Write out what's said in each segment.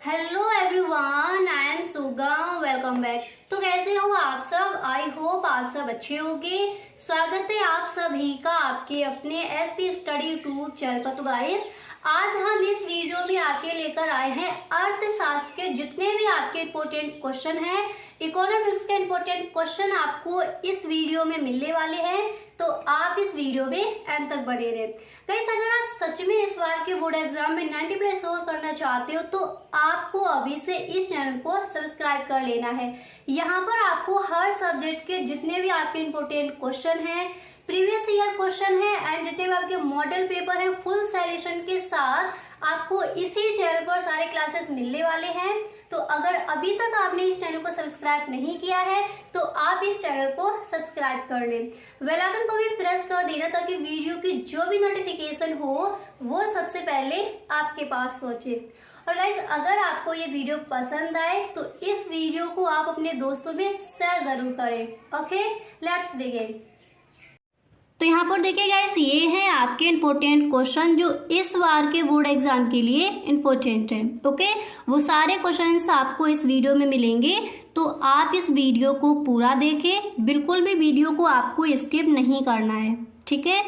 Hello everyone, I am Suga. Welcome back. तो कैसे हो आप सब? आई होप आप सब अच्छे होंगे। स्वागत है आप सभी का आपके अपने एसपी स्टडी यूट्यूब चैनल पर। तो गाइस, आज हम इस वीडियो में आपके लेकर आए हैं अर्थशास्त्र के जितने भी आपके इम्पोर्टेंट क्वेश्चन हैं, इकोनॉमिक्स के इम्पोर्टेंट क्वेश्चन आपको इस वीडियो में मिलने वाले हैं। तो आप इस वीडियो में एंड तक बने रहे। गाइस, अगर आप सच में इस बार के बोर्ड एग्जाम में 90+ स्कोर करना चाहते हो तो आपको अभी से इस चैनल को सब्सक्राइब कर लेना है। यहाँ पर आपको हर सब्जेक्ट के जितने भी आपके इम्पोर्टेंट क्वेश्चन हैं, प्रीवियस ईयर क्वेश्चन है एंड जितने भी आपके मॉडल पेपर हैं, फुल सॉल्यूशन के साथ आपको इसी चैनल पर सारे क्लासेस मिलने वाले हैं। तो अगर अभी तक आपने इस चैनल को सब्सक्राइब नहीं किया है तो आप इस चैनल को सब्सक्राइब कर लें, बेल आइकन को भी प्रेस कर देना ताकि वीडियो की जो भी नोटिफिकेशन हो वो सबसे पहले आपके पास पहुंचे। और गाइस, अगर आपको ये वीडियो पसंद आए तो इस वीडियो को आप अपने दोस्तों में शेयर जरूर करें। Okay, let's begin. तो यहाँ पर देखिए गाइस, ये हैं आपके इम्पोर्टेंट क्वेश्चन जो इस बार के बोर्ड एग्जाम के लिए इम्पोर्टेंट है। ओके, वो सारे क्वेश्चंस आपको इस वीडियो में मिलेंगे, तो आप इस वीडियो को पूरा देखें। बिल्कुल भी वीडियो को आपको स्किप नहीं करना है, ठीक है।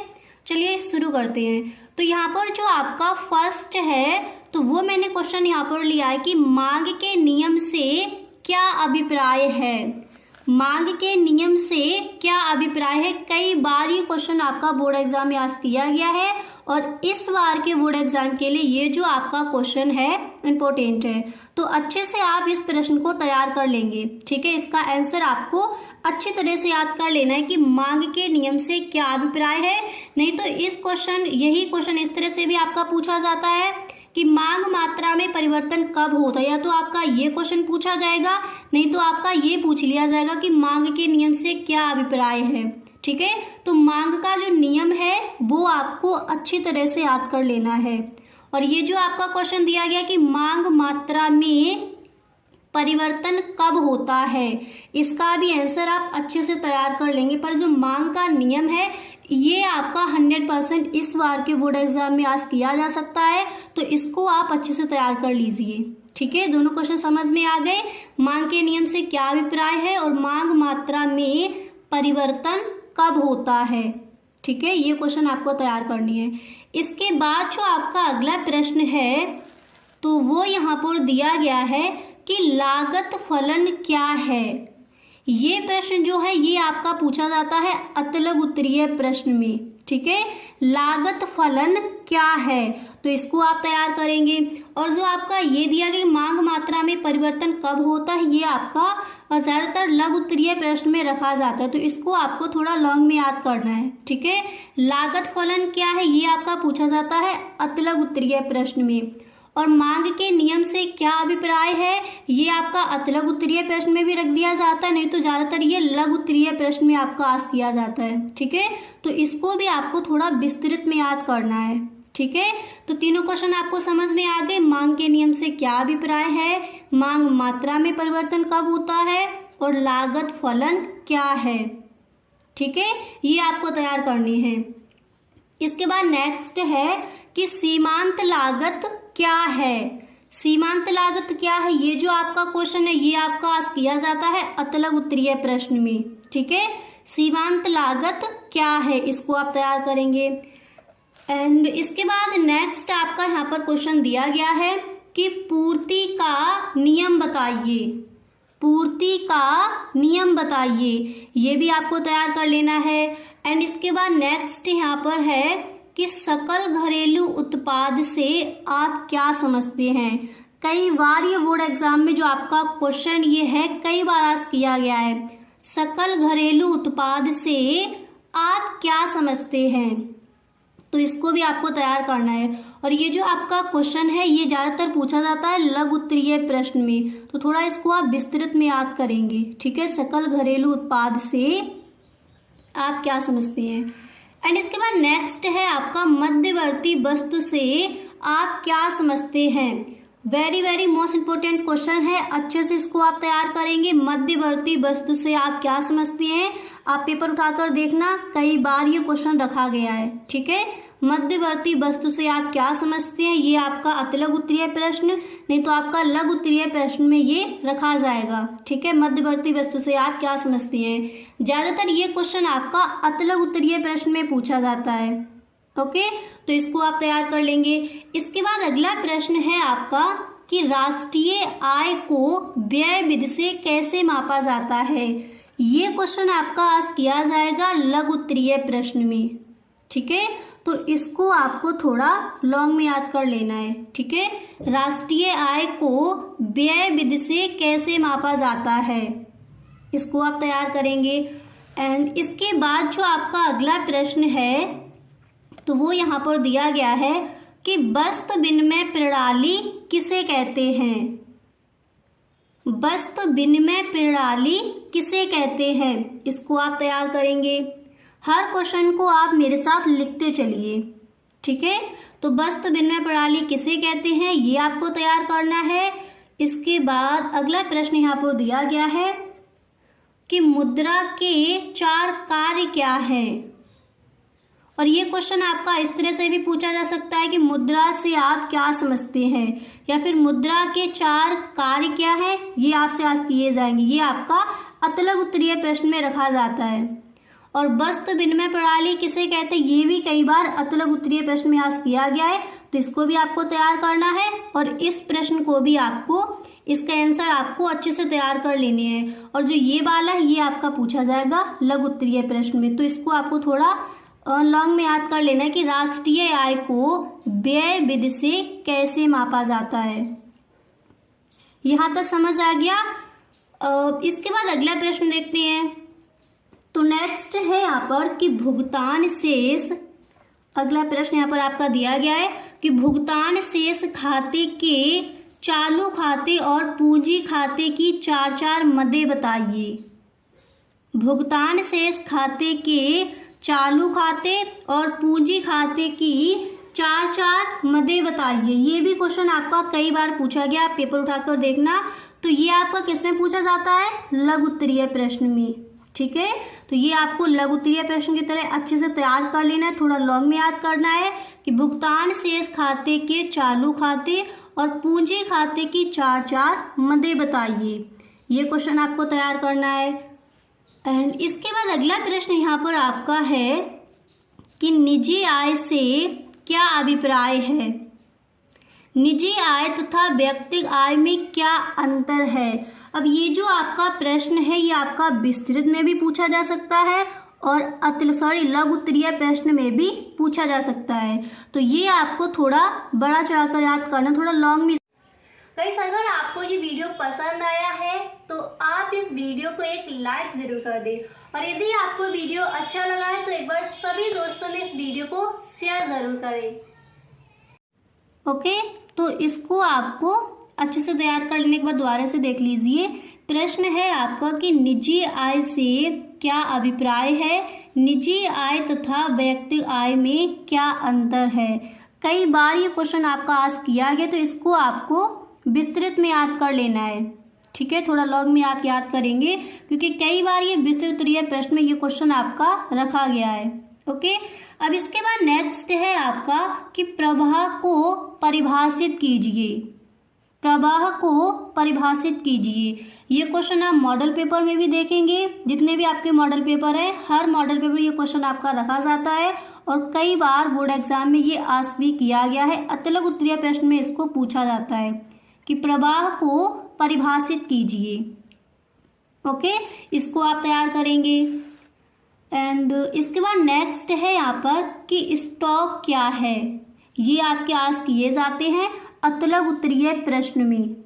चलिए शुरू करते हैं। तो यहाँ पर जो आपका फर्स्ट है, तो वो मैंने क्वेश्चन यहाँ पर लिया है कि मांग के नियम से क्या अभिप्राय है। मांग के नियम से क्या अभिप्राय है। कई बार ये क्वेश्चन आपका बोर्ड एग्जाम में आज किया गया है और इस बार के बोर्ड एग्जाम के लिए ये जो आपका क्वेश्चन है इम्पोर्टेंट है। तो अच्छे से आप इस प्रश्न को तैयार कर लेंगे, ठीक है। इसका आंसर आपको अच्छी तरह से याद कर लेना है कि मांग के नियम से क्या अभिप्राय है। नहीं तो यही क्वेश्चन इस तरह से भी आपका पूछा जाता है कि मांग मात्रा में परिवर्तन कब होता है। या तो आपका ये क्वेश्चन पूछा जाएगा, नहीं तो आपका ये पूछ लिया जाएगा कि मांग के नियम से क्या अभिप्राय है, ठीक है। तो मांग का जो नियम है वो आपको अच्छी तरह से याद कर लेना है। और ये जो आपका क्वेश्चन दिया गया कि मांग मात्रा में परिवर्तन कब होता है, इसका भी आंसर आप अच्छे से तैयार कर लेंगे। पर जो मांग का नियम है ये आपका 100% इस बार के बोर्ड एग्जाम में आज किया जा सकता है, तो इसको आप अच्छे से तैयार कर लीजिए, ठीक है। दोनों क्वेश्चन समझ में आ गए। मांग के नियम से क्या अभिप्राय है और मांग मात्रा में परिवर्तन कब होता है, ठीक है। ये क्वेश्चन आपको तैयार करनी है। इसके बाद जो आपका अगला प्रश्न है तो वो यहाँ पर दिया गया है कि लागत फलन क्या है। ये प्रश्न जो है ये आपका पूछा जाता है अतलग उत्तरीय प्रश्न में, ठीक है। लागत फलन क्या है, तो इसको आप तैयार करेंगे। और जो आपका ये दिया गया मांग मात्रा में परिवर्तन कब होता है, ये आपका ज्यादातर लघु उत्तरीय प्रश्न में रखा जाता है, तो इसको आपको थोड़ा लॉन्ग में याद करना है, ठीक है। लागत फलन क्या है ये आपका पूछा जाता है अतलग उत्तरीय प्रश्न में। और मांग के नियम से क्या अभिप्राय है ये आपका अतलग उत्तरीय प्रश्न में भी रख दिया जाता है, नहीं तो ज्यादातर ये लघु उत्तरीय प्रश्न में आपका आस्क किया जाता है, ठीक है। तो इसको भी आपको थोड़ा विस्तृत में याद करना है, ठीक है। तो तीनों क्वेश्चन आपको समझ में आ गए। मांग के नियम से क्या अभिप्राय है, मांग मात्रा में परिवर्तन कब होता है और लागत फलन क्या है, ठीक है। ये आपको तैयार करनी है। इसके बाद नेक्स्ट है कि सीमांत लागत क्या है। सीमांत लागत क्या है, ये जो आपका क्वेश्चन है ये आपका आस्क किया जाता है अतलग उत्तरीय प्रश्न में, ठीक है। सीमांत लागत क्या है इसको आप तैयार करेंगे। एंड इसके बाद नेक्स्ट आपका यहाँ पर क्वेश्चन दिया गया है कि पूर्ति का नियम बताइए। पूर्ति का नियम बताइए, ये भी आपको तैयार कर लेना है। एंड इसके बाद नेक्स्ट यहाँ पर है कि सकल घरेलू उत्पाद से आप क्या समझते हैं। कई बार ये बोर्ड एग्जाम में जो आपका क्वेश्चन ये है कई बार आस्क किया गया है, सकल घरेलू उत्पाद से आप क्या समझते हैं, तो इसको भी आपको तैयार करना है। और ये जो आपका क्वेश्चन है ये ज्यादातर पूछा जाता है लघु उत्तरीय प्रश्न में, तो थोड़ा इसको आप विस्तृत में याद करेंगे, ठीक है। सकल घरेलू उत्पाद से आप क्या समझते हैं। एंड इसके बाद नेक्स्ट है आपका मध्यवर्ती वस्तु से आप क्या समझते हैं। Very very most important question है, अच्छे से इसको आप तैयार करेंगे। मध्यवर्ती वस्तु से आप क्या समझते हैं, आप पेपर उठाकर देखना, कई बार ये क्वेश्चन रखा गया है, ठीक है। मध्यवर्ती वस्तु से आप क्या समझते हैं, ये आपका अतिलघु उत्तरीय प्रश्न, नहीं तो आपका लघु उत्तरीय प्रश्न में ये रखा जाएगा। ठीक है, मध्यवर्ती वस्तु से आप क्या समझते हैं। ज्यादातर ये क्वेश्चन आपका अतिलघु उत्तरीय प्रश्न में पूछा जाता है। ओके, तो इसको आप तैयार कर लेंगे। इसके बाद अगला प्रश्न है आपका कि राष्ट्रीय आय को व्यय विधि से कैसे मापा जाता है। ये क्वेश्चन आपका आज किया जाएगा लघु उत्तरीय प्रश्न में। ठीक है, तो इसको आपको थोड़ा लॉन्ग में याद कर लेना है। ठीक है, राष्ट्रीय आय को व्यय विधि से कैसे मापा जाता है, इसको आप तैयार करेंगे। एंड इसके बाद जो आपका अगला प्रश्न है तो वो यहाँ पर दिया गया है कि वस्तु विनिमय प्रणाली किसे कहते हैं। वस्तु विनिमय प्रणाली किसे कहते हैं, इसको आप तैयार करेंगे। हर क्वेश्चन को आप मेरे साथ लिखते चलिए। ठीक है, तो वस्तु विनिमय प्रणाली किसे कहते हैं ये आपको तैयार करना है। इसके बाद अगला प्रश्न यहाँ पर दिया गया है कि मुद्रा के 4 कार्य क्या हैं। और ये क्वेश्चन आपका इस तरह से भी पूछा जा सकता है कि मुद्रा से आप क्या समझते हैं, या फिर मुद्रा के 4 कार्य क्या है, ये आपसे आज किए जाएंगे। ये आपका अतिलघु उत्तरीय प्रश्न में रखा जाता है। और वस्तु विनिमय प्रणाली किसे कहते हैं, ये भी कई बार अतिलघु उत्तरीय प्रश्न में आज किया गया है, तो इसको भी आपको तैयार करना है। और इस प्रश्न को भी आपको, इसका आंसर आपको अच्छे से तैयार कर लेने हैं। और जो ये वाला है ये आपका पूछा जाएगा लघु उत्तरीय प्रश्न में, तो इसको आपको थोड़ा लॉन्ग में याद कर लेना है कि राष्ट्रीय आय को व्यय विधि से कैसे मापा जाता है। यहां तक समझ आ गया। इसके बाद अगला प्रश्न देखते हैं। तो नेक्स्ट है यहाँ पर कि भुगतान शेष, अगला प्रश्न यहाँ पर आपका दिया गया है कि भुगतान शेष खाते के चालू खाते और पूंजी खाते की 4 मदें बताइए। भुगतान शेष खाते के चालू खाते और पूंजी खाते की 4 मदें बताइए। ये भी क्वेश्चन आपका कई बार पूछा गया, आप पेपर उठाकर देखना। तो ये आपका किसमें पूछा जाता है, लघु उत्तरीय प्रश्न में। ठीक है, तो ये आपको लघु उत्तरीय प्रश्न की तरह अच्छे से तैयार कर लेना है, थोड़ा लॉन्ग में याद करना है कि भुगतान शेष खाते के चालू खाते और पूंजी खाते की 4 मदें बताइए। ये क्वेश्चन आपको तैयार करना है। एंड इसके बाद अगला प्रश्न यहाँ पर आपका है कि निजी आय से क्या अभिप्राय है। निजी आय तथा व्यक्तिगत आय में क्या अंतर है। अब ये जो आपका प्रश्न है ये आपका विस्तृत में भी पूछा जा सकता है और लघु उत्तरीय प्रश्न में भी पूछा जा सकता है। तो ये आपको थोड़ा बड़ा चढ़ाकर याद करना, थोड़ा लॉन्ग में। गाइस, अगर आपको ये वीडियो पसंद आया है तो आप इस वीडियो को एक लाइक जरूर कर दें, और यदि आपको वीडियो अच्छा लगा है तो एक बार सभी दोस्तों में इस वीडियो को शेयर जरूर करें। ओके, तो इसको आपको अच्छे से तैयार कर लेने के बाद दोबारा से देख लीजिए। प्रश्न है आपका कि निजी आय से क्या अभिप्राय है, निजी आय तथा व्यक्तिगत आय में क्या अंतर है। कई बार ये क्वेश्चन आपका आज किया गया, तो इसको आपको विस्तृत में याद कर लेना है। ठीक है, थोड़ा लॉन्ग में आप याद करेंगे क्योंकि कई बार ये विस्तृत उत्तरीय प्रश्न में ये क्वेश्चन आपका रखा गया है। ओके, अब इसके बाद नेक्स्ट है आपका कि प्रवाह को परिभाषित कीजिए। प्रवाह को परिभाषित कीजिए। ये क्वेश्चन आप मॉडल पेपर में भी देखेंगे, जितने भी आपके मॉडल पेपर है हर मॉडल पेपर ये क्वेश्चन आपका रखा जाता है, और कई बार बोर्ड एग्जाम में ये आज भी किया गया है। अतिलघु उत्तरीय प्रश्न में इसको पूछा जाता है कि प्रवाह को परिभाषित कीजिए। ओके, इसको आप तैयार करेंगे। एंड इसके बाद नेक्स्ट है यहाँ पर कि स्टॉक क्या है। ये आपके आज किए जाते हैं अतिलघु उत्तरीय प्रश्न में।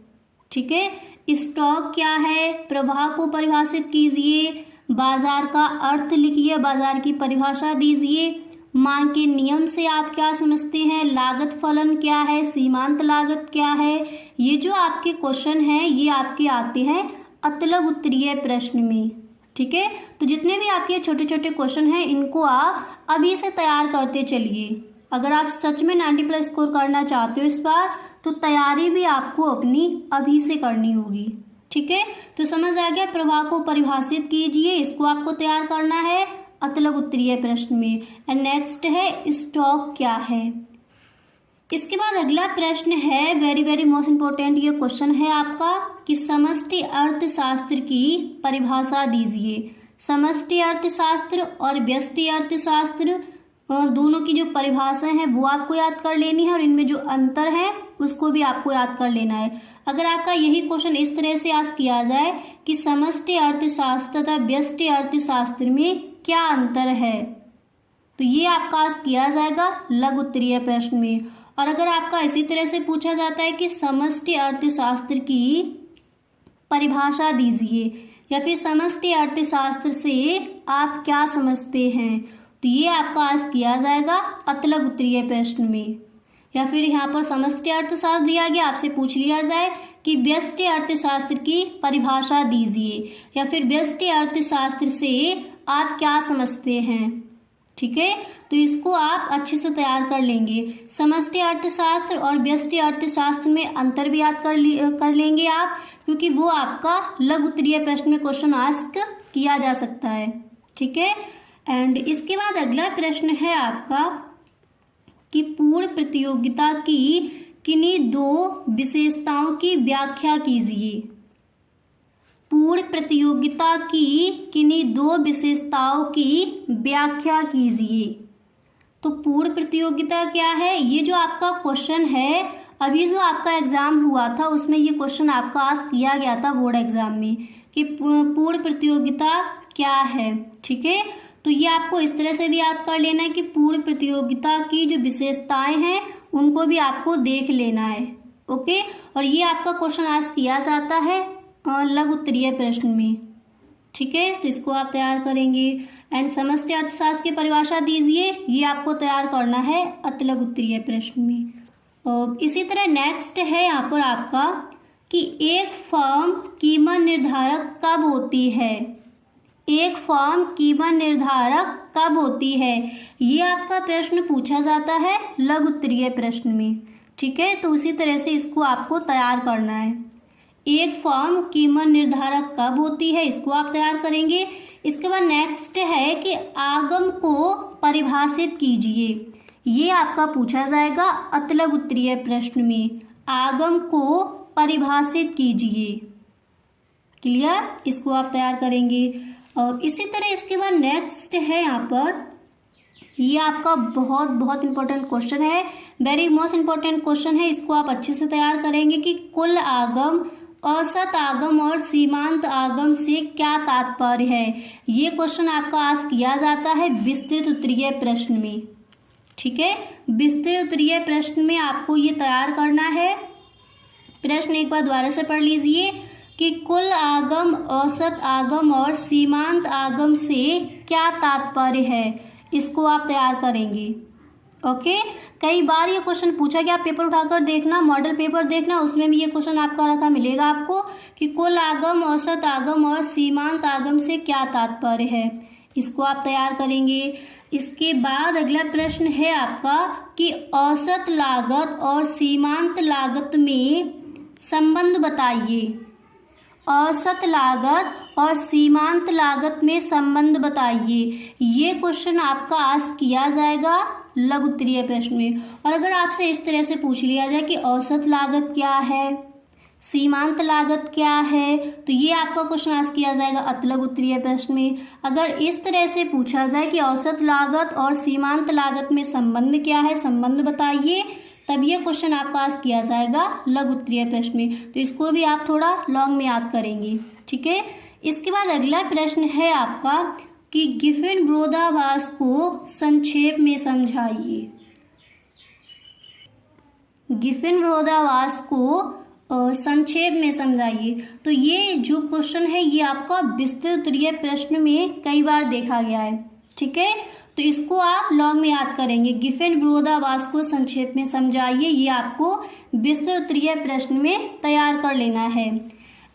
ठीक है, स्टॉक क्या है, प्रवाह को परिभाषित कीजिए, बाजार का अर्थ लिखिए, बाजार की परिभाषा दीजिए, मांग के नियम से आप क्या समझते हैं, लागत फलन क्या है, सीमांत लागत क्या है। ये जो आपके क्वेश्चन हैं ये आपके आते हैं अतिलघु उत्तरीय प्रश्न में। ठीक है, तो जितने भी आपके छोटे छोटे क्वेश्चन हैं इनको आप अभी से तैयार करते चलिए। अगर आप सच में 90+ स्कोर करना चाहते हो इस बार, तो तैयारी भी आपको अपनी अभी से करनी होगी। ठीक है, तो समझ आ गया, प्रवाह को परिभाषित कीजिए, इसको आपको तैयार करना है। अतलग उत्तरीय प्रश्न में। एंड नेक्स्ट है स्टॉक क्या है। इसके बाद अगला प्रश्न है, वेरी वेरी मोस्ट इंपॉर्टेंट ये क्वेश्चन है आपका, कि समष्टि अर्थशास्त्र की परिभाषा दीजिए। समष्टि अर्थशास्त्र और व्यष्टि अर्थशास्त्र दोनों की जो परिभाषाएं हैं वो आपको याद कर लेनी है, और इनमें जो अंतर है उसको भी आपको याद कर लेना है। अगर आपका यही क्वेश्चन इस तरह से आज किया जाए कि समष्टि अर्थशास्त्र तथा व्यष्टि अर्थशास्त्र में क्या अंतर है, तो ये आपका आज किया जाएगा लघु उत्तरीय प्रश्न में। और अगर आपका इसी तरह से पूछा जाता है कि समष्टि अर्थशास्त्र की परिभाषा दीजिए, या फिर समष्टि अर्थशास्त्र से आप क्या समझते हैं, तो ये आपका आज किया जाएगा अतलग उत्तरीय प्रश्न में। या फिर यहाँ पर समष्टि अर्थशास्त्र दिया गया, आपसे पूछ लिया जाए कि व्यष्टि अर्थशास्त्र की परिभाषा दीजिए, या फिर व्यष्टि अर्थशास्त्र से आप क्या समझते हैं। ठीक है, तो इसको आप अच्छे से तैयार कर लेंगे। समष्टि अर्थशास्त्र और व्यष्टि अर्थशास्त्र में अंतर भी याद कर लेंगे आप, क्योंकि वो आपका लघु उत्तरीय प्रश्न में क्वेश्चन आस्क किया जा सकता है। ठीक है, एंड इसके बाद अगला प्रश्न है आपका कि पूर्ण प्रतियोगिता की किन्हीं दो विशेषताओं की व्याख्या कीजिए। पूर्ण प्रतियोगिता की किन्हीं दो विशेषताओं की व्याख्या कीजिए। तो पूर्ण प्रतियोगिता क्या है, ये जो आपका क्वेश्चन है, अभी जो आपका एग्जाम हुआ था उसमें ये क्वेश्चन आपका आज किया गया था बोर्ड एग्जाम में, कि पूर्ण प्रतियोगिता क्या है। ठीक है, तो ये आपको इस तरह से भी याद कर लेना है कि पूर्ण प्रतियोगिता की जो विशेषताएं हैं उनको भी आपको देख लेना है। ओके, और ये आपका क्वेश्चन आज किया जाता है लघु उत्तरीय प्रश्न में। ठीक है, तो इसको आप तैयार करेंगे। एंड समष्टि अर्थशास्त्र की परिभाषा दीजिए, ये आपको तैयार करना है अतलग उत्तरीय प्रश्न में। और इसी तरह नेक्स्ट है यहाँ पर आपका कि एक फर्म कीमत निर्धारक कब होती है। एक फर्म कीमत निर्धारक कब होती है, ये आपका प्रश्न पूछा जाता है लघु उत्तरीय प्रश्न में। ठीक है, तो उसी तरह से इसको आपको तैयार करना है। एक फर्म कीमत निर्धारक कब होती है, इसको आप तैयार करेंगे। इसके बाद नेक्स्ट है कि आगम को परिभाषित कीजिए, ये आपका पूछा जाएगा अतलग उत्तरीय प्रश्न में। आगम को परिभाषित कीजिए। क्लियर, इसको आप तैयार करेंगे। और इसी तरह इसके बाद नेक्स्ट है यहाँ पर, ये आपका बहुत बहुत इंपॉर्टेंट क्वेश्चन है, वेरी मोस्ट इंपॉर्टेंट क्वेश्चन है, इसको आप अच्छे से तैयार करेंगे कि कुल आगम, औसत आगम और सीमांत आगम से क्या तात्पर्य है। ये क्वेश्चन आपका आज किया जाता है विस्तृत उत्तरीय प्रश्न में। ठीक है, विस्तृत उत्तरीय प्रश्न में आपको ये तैयार करना है। प्रश्न एक बार दोबारा से पढ़ लीजिए कि कुल आगम, औसत आगम और सीमांत आगम से क्या तात्पर्य है, इसको आप तैयार करेंगे। ओके, कई बार ये क्वेश्चन पूछा गया, आप पेपर उठाकर देखना, मॉडल पेपर देखना, उसमें भी ये क्वेश्चन आपका रखा मिलेगा आपको कि कुल आगम, औसत आगम और सीमांत आगम से क्या तात्पर्य है, इसको आप तैयार करेंगे। इसके बाद अगला प्रश्न है आपका कि औसत लागत और सीमांत लागत में संबंध बताइए। औसत लागत और सीमांत लागत में संबंध बताइए, ये क्वेश्चन आपका आज किया जाएगा लघु उत्तरीय प्रश्न में। और अगर आपसे इस तरह से पूछ लिया जाए कि औसत लागत क्या है, सीमांत लागत क्या है, तो ये आपका क्वेश्चन आज किया जाएगा अतलग उत्तरीय प्रश्न में। अगर इस तरह से पूछा जाए कि औसत लागत और सीमांत लागत में संबंध क्या है, संबंध बताइए, तब ये क्वेश्चन आपका आज किया जाएगा लघु उत्तरीय प्रश्न में। तो इसको भी आप थोड़ा लॉन्ग में याद करेंगे। ठीक है, इसके बाद अगला प्रश्न है आपका कि गिफिन विरोधाभास को संक्षेप में समझाइए। गिफिन विरोधाभास को संक्षेप में समझाइए। तो ये जो क्वेश्चन है ये आपका विस्तृत उत्तरीय प्रश्न में कई बार देखा गया है। ठीक है, तो इसको आप लॉन्ग में याद करेंगे। गिफिन विरोधाभास को संक्षेप में समझाइए, ये आपको विस्तृत उत्तरीय प्रश्न में तैयार कर लेना है।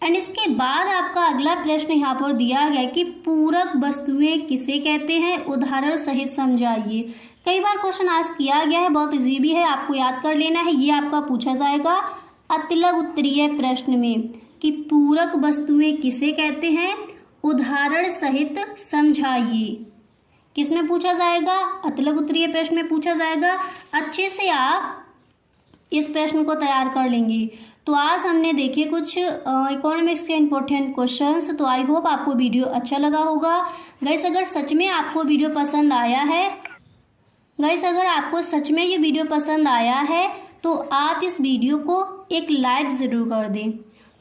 एंड इसके बाद आपका अगला प्रश्न यहाँ पर दिया गया कि पूरक वस्तुएं किसे कहते हैं, उदाहरण सहित समझाइए। कई बार क्वेश्चन आज किया गया है, बहुत इजी भी है, आपको याद कर लेना है। ये आपका पूछा जाएगा अतलग उत्तरीय प्रश्न में कि पूरक वस्तुएं किसे कहते हैं, उदाहरण सहित समझाइए। किस में पूछा जाएगा? अतलग उत्तरीय प्रश्न में पूछा जाएगा। अच्छे से आप इस प्रश्न को तैयार कर लेंगे। तो आज हमने देखे कुछ इकोनॉमिक्स के इंपॉर्टेंट क्वेश्चंस। तो आई होप आपको वीडियो अच्छा लगा होगा। गाइस अगर सच में आपको वीडियो पसंद आया है, अगर आपको सच में ये वीडियो पसंद आया है तो आप इस वीडियो को एक लाइक ज़रूर कर दें।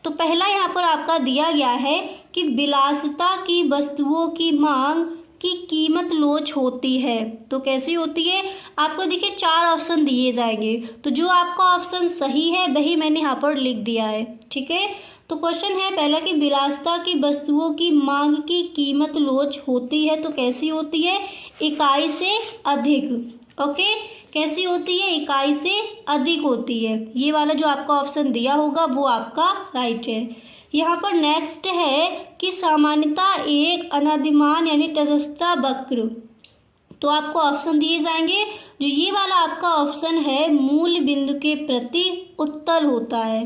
तो पहला यहाँ पर आपका दिया गया है कि विलासिता की वस्तुओं की मांग की कीमत लोच होती है। तो कैसी होती है? आपको देखिए 4 ऑप्शन दिए जाएंगे, तो जो आपका ऑप्शन सही है वही मैंने यहाँ पर लिख दिया है। ठीक है, तो क्वेश्चन है पहला कि विलासिता की वस्तुओं की मांग की कीमत लोच होती है। तो कैसी होती है? इकाई से अधिक। ओके, कैसी होती है? इकाई से अधिक होती है। ये वाला जो आपका ऑप्शन दिया होगा वो आपका राइट है। यहाँ पर नेक्स्ट है कि सामान्यता एक अनादिमान यानी तटस्थता वक्र। तो आपको ऑप्शन दिए जाएंगे। जो ये वाला आपका ऑप्शन है मूल बिंदु के प्रति उत्तल होता है।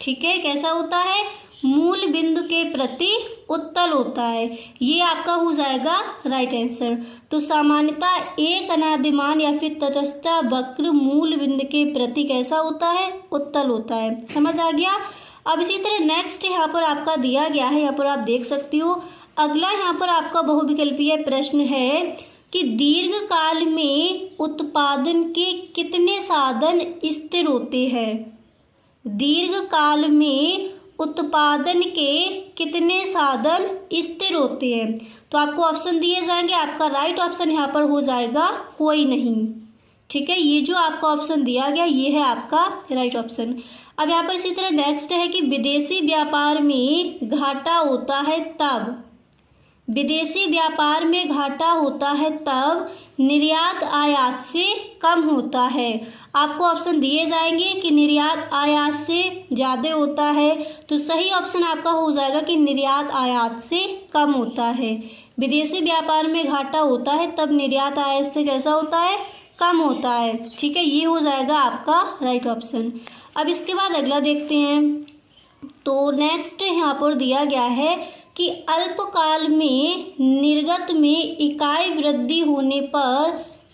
ठीक है, कैसा होता है? मूल बिंदु के प्रति उत्तल होता है। ये आपका हो जाएगा राइट आंसर। तो सामान्यता एक अनादिमान या फिर तटस्थता वक्र मूल बिंदु के प्रति कैसा होता है? उत्तल होता है। समझ आ गया? अब इसी तरह नेक्स्ट यहाँ पर आपका दिया गया है, यहाँ पर आप देख सकती हो। अगला यहाँ पर आपका बहुविकल्पीय प्रश्न है कि दीर्घ काल में उत्पादन के कितने साधन स्थिर होते हैं? दीर्घ काल में उत्पादन के कितने साधन स्थिर होते हैं? तो आपको ऑप्शन दिए जाएंगे। आपका राइट ऑप्शन यहाँ पर हो जाएगा कोई नहीं। ठीक है, ये जो आपका ऑप्शन दिया गया ये है आपका राइट ऑप्शन। अब यहाँ पर इसी तरह नेक्स्ट है कि विदेशी व्यापार में घाटा होता है तब, विदेशी व्यापार में घाटा होता है तब निर्यात आयात से कम होता है। आपको ऑप्शन दिए जाएंगे कि निर्यात आयात से ज़्यादा होता है। तो सही ऑप्शन आपका हो जाएगा कि निर्यात आयात से कम होता है। विदेशी व्यापार में घाटा होता है तब निर्यात आयात से कैसा होता है? कम होता है। ठीक है, ये हो जाएगा आपका राइट ऑप्शन। अब इसके बाद अगला देखते हैं। तो नेक्स्ट यहाँ पर दिया गया है कि अल्पकाल में निर्गत में इकाई वृद्धि होने पर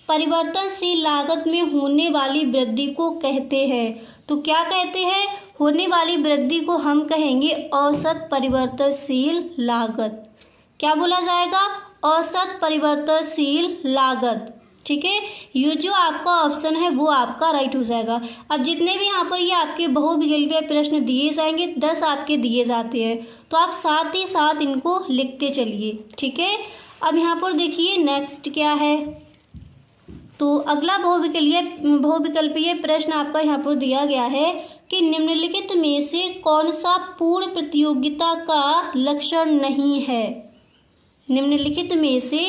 परिवर्तनशील लागत में होने वाली वृद्धि को कहते हैं। तो क्या कहते हैं? होने वाली वृद्धि को हम कहेंगे औसत परिवर्तनशील लागत। क्या बोला जाएगा? औसत परिवर्तनशील लागत। ठीक है, ये जो आपका ऑप्शन है वो आपका राइट हो जाएगा। अब जितने भी यहाँ पर ये आपके बहुविकल्पीय प्रश्न दिए जाएंगे 10 आपके दिए जाते हैं, तो आप साथ ही साथ इनको लिखते चलिए। ठीक है, अब यहाँ पर देखिए नेक्स्ट क्या है। तो अगला बहुविकल्पीय प्रश्न आपका यहाँ पर दिया गया है कि निम्नलिखित में से कौन सा पूर्ण प्रतियोगिता का लक्षण नहीं है? निम्नलिखित में से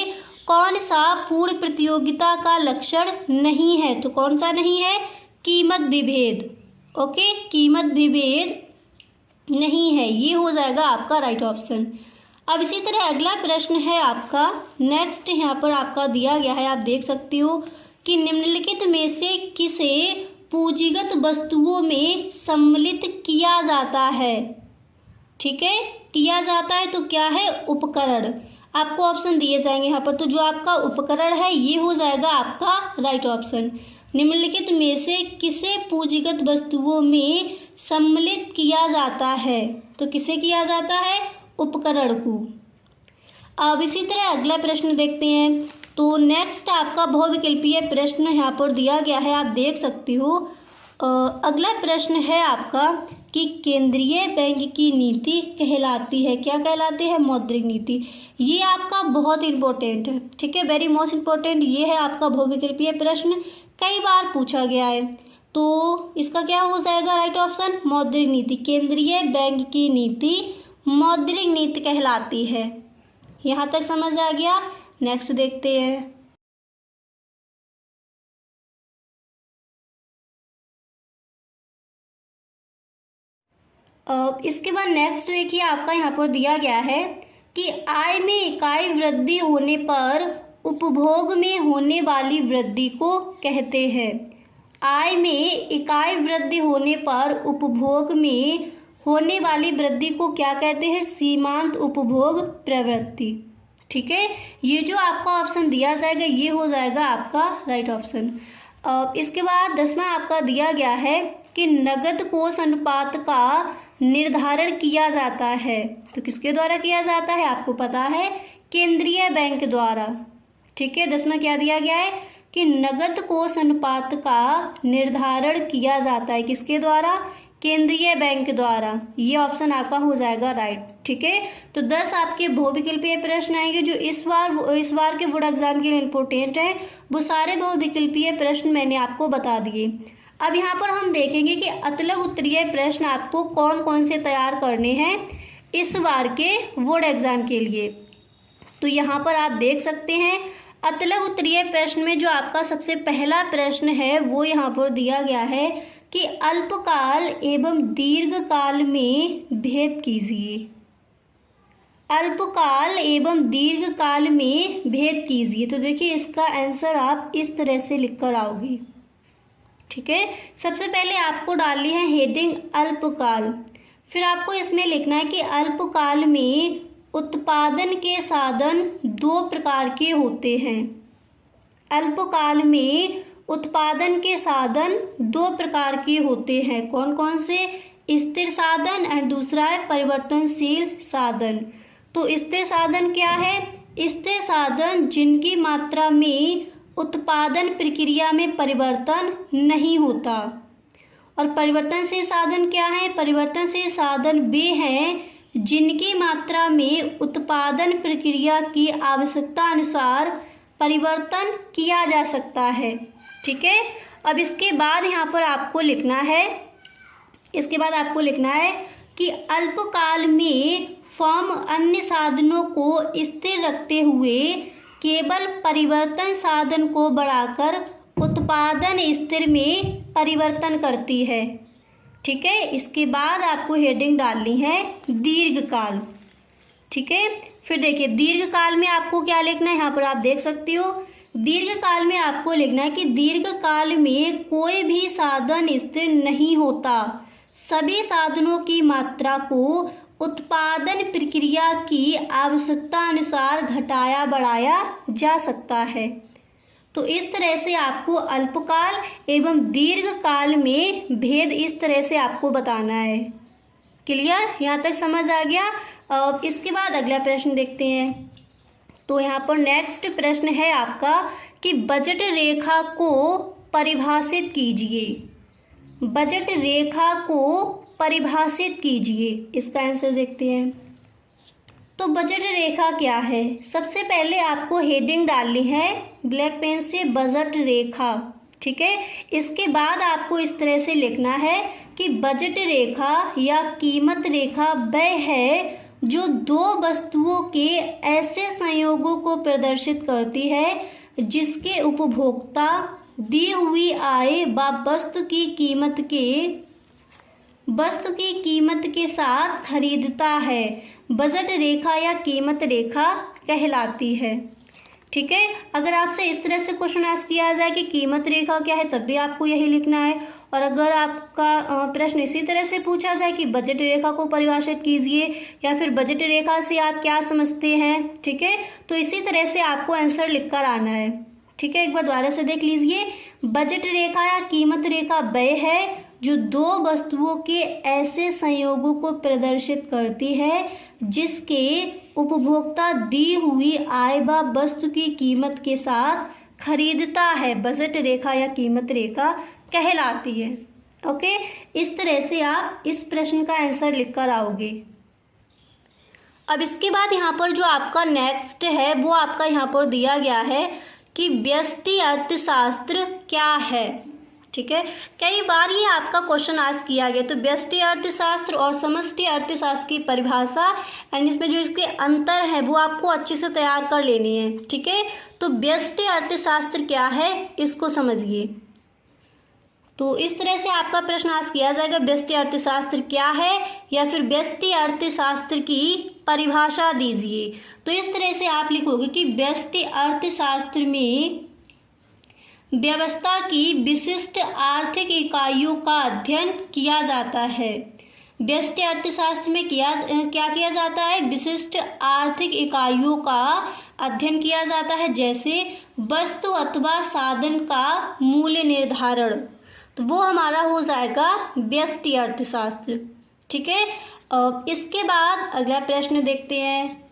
कौन सा पूर्ण प्रतियोगिता का लक्षण नहीं है? तो कौन सा नहीं है? कीमत विभेद। ओके, कीमत विभेद नहीं है। ये हो जाएगा आपका राइट ऑप्शन। अब इसी तरह अगला प्रश्न है आपका नेक्स्ट यहाँ पर आपका दिया गया है, आप देख सकती हो कि निम्नलिखित में से किसे पूंजीगत वस्तुओं में सम्मिलित किया जाता है? ठीक है, किया जाता है तो क्या है? उपकरण। आपको ऑप्शन दिए जाएंगे यहाँ पर। तो जो आपका उपकरण है ये हो जाएगा आपका राइट ऑप्शन। निम्नलिखित में से किसे पूंजीगत वस्तुओं में सम्मिलित किया जाता है? तो किसे किया जाता है? उपकरण को। अब इसी तरह अगला प्रश्न देखते हैं। तो नेक्स्ट आपका बहुविकल्पीय प्रश्न यहाँ पर दिया गया है, आप देख सकती हो। अगला प्रश्न है आपका कि केंद्रीय बैंक की नीति कहलाती है, क्या कहलाती है? मौद्रिक नीति। ये आपका बहुत इंपॉर्टेंट है। ठीक है, वेरी मोस्ट इंपॉर्टेंट ये है आपका बहुविकल्पीय प्रश्न, कई बार पूछा गया है। तो इसका क्या हो जाएगा राइट ऑप्शन? मौद्रिक नीति। केंद्रीय बैंक की नीति मौद्रिक नीति कहलाती है। यहाँ तक समझ आ गया? नेक्स्ट देखते हैं। इसके बाद नेक्स्ट देखिए आपका यहाँ पर दिया गया है कि आय में इकाई वृद्धि होने पर उपभोग में होने वाली वृद्धि को कहते हैं। आय में इकाई वृद्धि होने पर उपभोग में होने वाली वृद्धि को क्या कहते हैं? सीमांत उपभोग प्रवृत्ति। ठीक है, ये जो आपका ऑप्शन दिया जाएगा ये हो जाएगा आपका राइट ऑप्शन। इसके बाद 10वां आपका दिया गया है कि नगद कोष अनुपात का निर्धारण किया जाता है। तो किसके द्वारा किया जाता है, आपको पता है, केंद्रीय बैंक द्वारा। ठीक है, 10वां क्या दिया गया है कि नगद कोष अनुपात का निर्धारण किया जाता है, किसके द्वारा, केंद्रीय बैंक द्वारा। ये ऑप्शन आपका हो जाएगा राइट। ठीक है, तो 10 आपके बहुविकल्पीय प्रश्न आएंगे जो इस बार के बोर्ड एग्जाम के लिए इम्पोर्टेंट है। वो सारे बहुविकल्पीय प्रश्न मैंने आपको बता दिए। अब यहाँ पर हम देखेंगे कि अतलग उत्तरीय प्रश्न आपको कौन कौन से तैयार करने हैं इस बार के बोर्ड एग्जाम के लिए। तो यहाँ पर आप देख सकते हैं अतलग उत्तरीय प्रश्न में जो आपका सबसे पहला प्रश्न है वो यहाँ पर दिया गया है कि अल्पकाल एवं दीर्घकाल में भेद कीजिए। अल्पकाल एवं दीर्घकाल में भेद कीजिए। तो देखिए इसका आंसर आप इस तरह से लिख कर आओगे। ठीक है, सबसे पहले आपको डालनी है हेडिंग अल्पकाल, फिर आपको इसमें लिखना है कि अल्पकाल में उत्पादन के साधन 2 प्रकार के होते हैं। अल्पकाल में उत्पादन के साधन 2 प्रकार के होते हैं। कौन कौन से, स्थिर साधन और दूसरा है परिवर्तनशील साधन। तो स्थिर साधन क्या है, स्थिर साधन जिनकी मात्रा में उत्पादन प्रक्रिया में परिवर्तन नहीं होता। और परिवर्तनशील साधन क्या है, परिवर्तनशील साधन वे हैं जिनकी मात्रा में उत्पादन प्रक्रिया की आवश्यकता अनुसार परिवर्तन किया जा सकता है। ठीक है, अब इसके बाद यहाँ पर आपको लिखना है, इसके बाद आपको लिखना है कि अल्पकाल में फर्म अन्य साधनों को स्थिर रखते हुए केवल परिवर्तन साधन को बढ़ाकर उत्पादन स्थिर में परिवर्तन करती है। ठीक है, इसके बाद आपको हेडिंग डालनी है दीर्घकाल। ठीक है, फिर देखिए दीर्घकाल में आपको क्या लिखना है, यहाँ पर आप देख सकते हो दीर्घकाल में आपको लिखना है कि दीर्घकाल में कोई भी साधन स्थिर नहीं होता, सभी साधनों की मात्रा को उत्पादन प्रक्रिया की आवश्यकता अनुसार घटाया बढ़ाया जा सकता है। तो इस तरह से आपको अल्पकाल एवं दीर्घकाल में भेद इस तरह से आपको बताना है। क्लियर, यहाँ तक समझ आ गया। इसके बाद अगला प्रश्न देखते हैं। तो यहाँ पर नेक्स्ट प्रश्न है आपका कि बजट रेखा को परिभाषित कीजिए। बजट रेखा को परिभाषित कीजिए, इसका आंसर देखते हैं। तो बजट रेखा क्या है, सबसे पहले आपको हेडिंग डालनी है ब्लैक पेन से बजट रेखा। ठीक है, इसके बाद आपको इस तरह से लिखना है कि बजट रेखा या कीमत रेखा वह है जो 2 वस्तुओं के ऐसे संयोगों को प्रदर्शित करती है जिसके उपभोक्ता दी हुई आय व वस्तु की कीमत के साथ खरीदता है, बजट रेखा या कीमत रेखा कहलाती है। ठीक है, अगर आपसे इस तरह से क्वेश्चन आस्क किया जाए कि कीमत रेखा क्या है तब भी आपको यही लिखना है, और अगर आपका प्रश्न इसी तरह से पूछा जाए कि बजट रेखा को परिभाषित कीजिए या फिर बजट रेखा से आप क्या समझते हैं, ठीक है, तो इसी तरह से आपको आंसर लिखकर आना है। ठीक है, एक बार दोबारा से देख लीजिए, बजट रेखा या कीमत रेखा वह है जो 2 वस्तुओं के ऐसे संयोगों को प्रदर्शित करती है जिसके उपभोक्ता दी हुई आय व वस्तु की कीमत के साथ खरीदता है, बजट रेखा या कीमत रेखा कहलाती है। ओके, इस तरह से आप इस प्रश्न का आंसर लिखकर आओगे। अब इसके बाद यहाँ पर जो आपका नेक्स्ट है वो आपका यहाँ पर दिया गया है कि व्यष्टि अर्थशास्त्र क्या है। ठीक है, कई बार ये आपका क्वेश्चन आस्क किया गया। तो व्यष्टि अर्थशास्त्र और समष्टि अर्थशास्त्र की परिभाषा एंड इसमें जो इसके अंतर है वो आपको अच्छे से तैयार कर लेनी है। ठीक है, तो व्यष्टि अर्थशास्त्र क्या है इसको समझिए। तो इस तरह से आपका प्रश्न आस्क किया जाएगा, व्यष्टि अर्थशास्त्र क्या है या फिर व्यष्टि अर्थशास्त्र की परिभाषा दीजिए। तो इस तरह से आप लिखोगे कि व्यष्टि अर्थशास्त्र में व्यवस्था की विशिष्ट आर्थिक इकाइयों का अध्ययन किया जाता है। व्यष्टि अर्थशास्त्र में क्या किया जाता है? विशिष्ट आर्थिक इकाइयों का अध्ययन किया जाता है, जैसे वस्तु अथवा साधन का मूल्य निर्धारण। तो वो हमारा हो जाएगा व्यष्टि अर्थशास्त्र। ठीक है, इसके बाद अगला प्रश्न देखते हैं।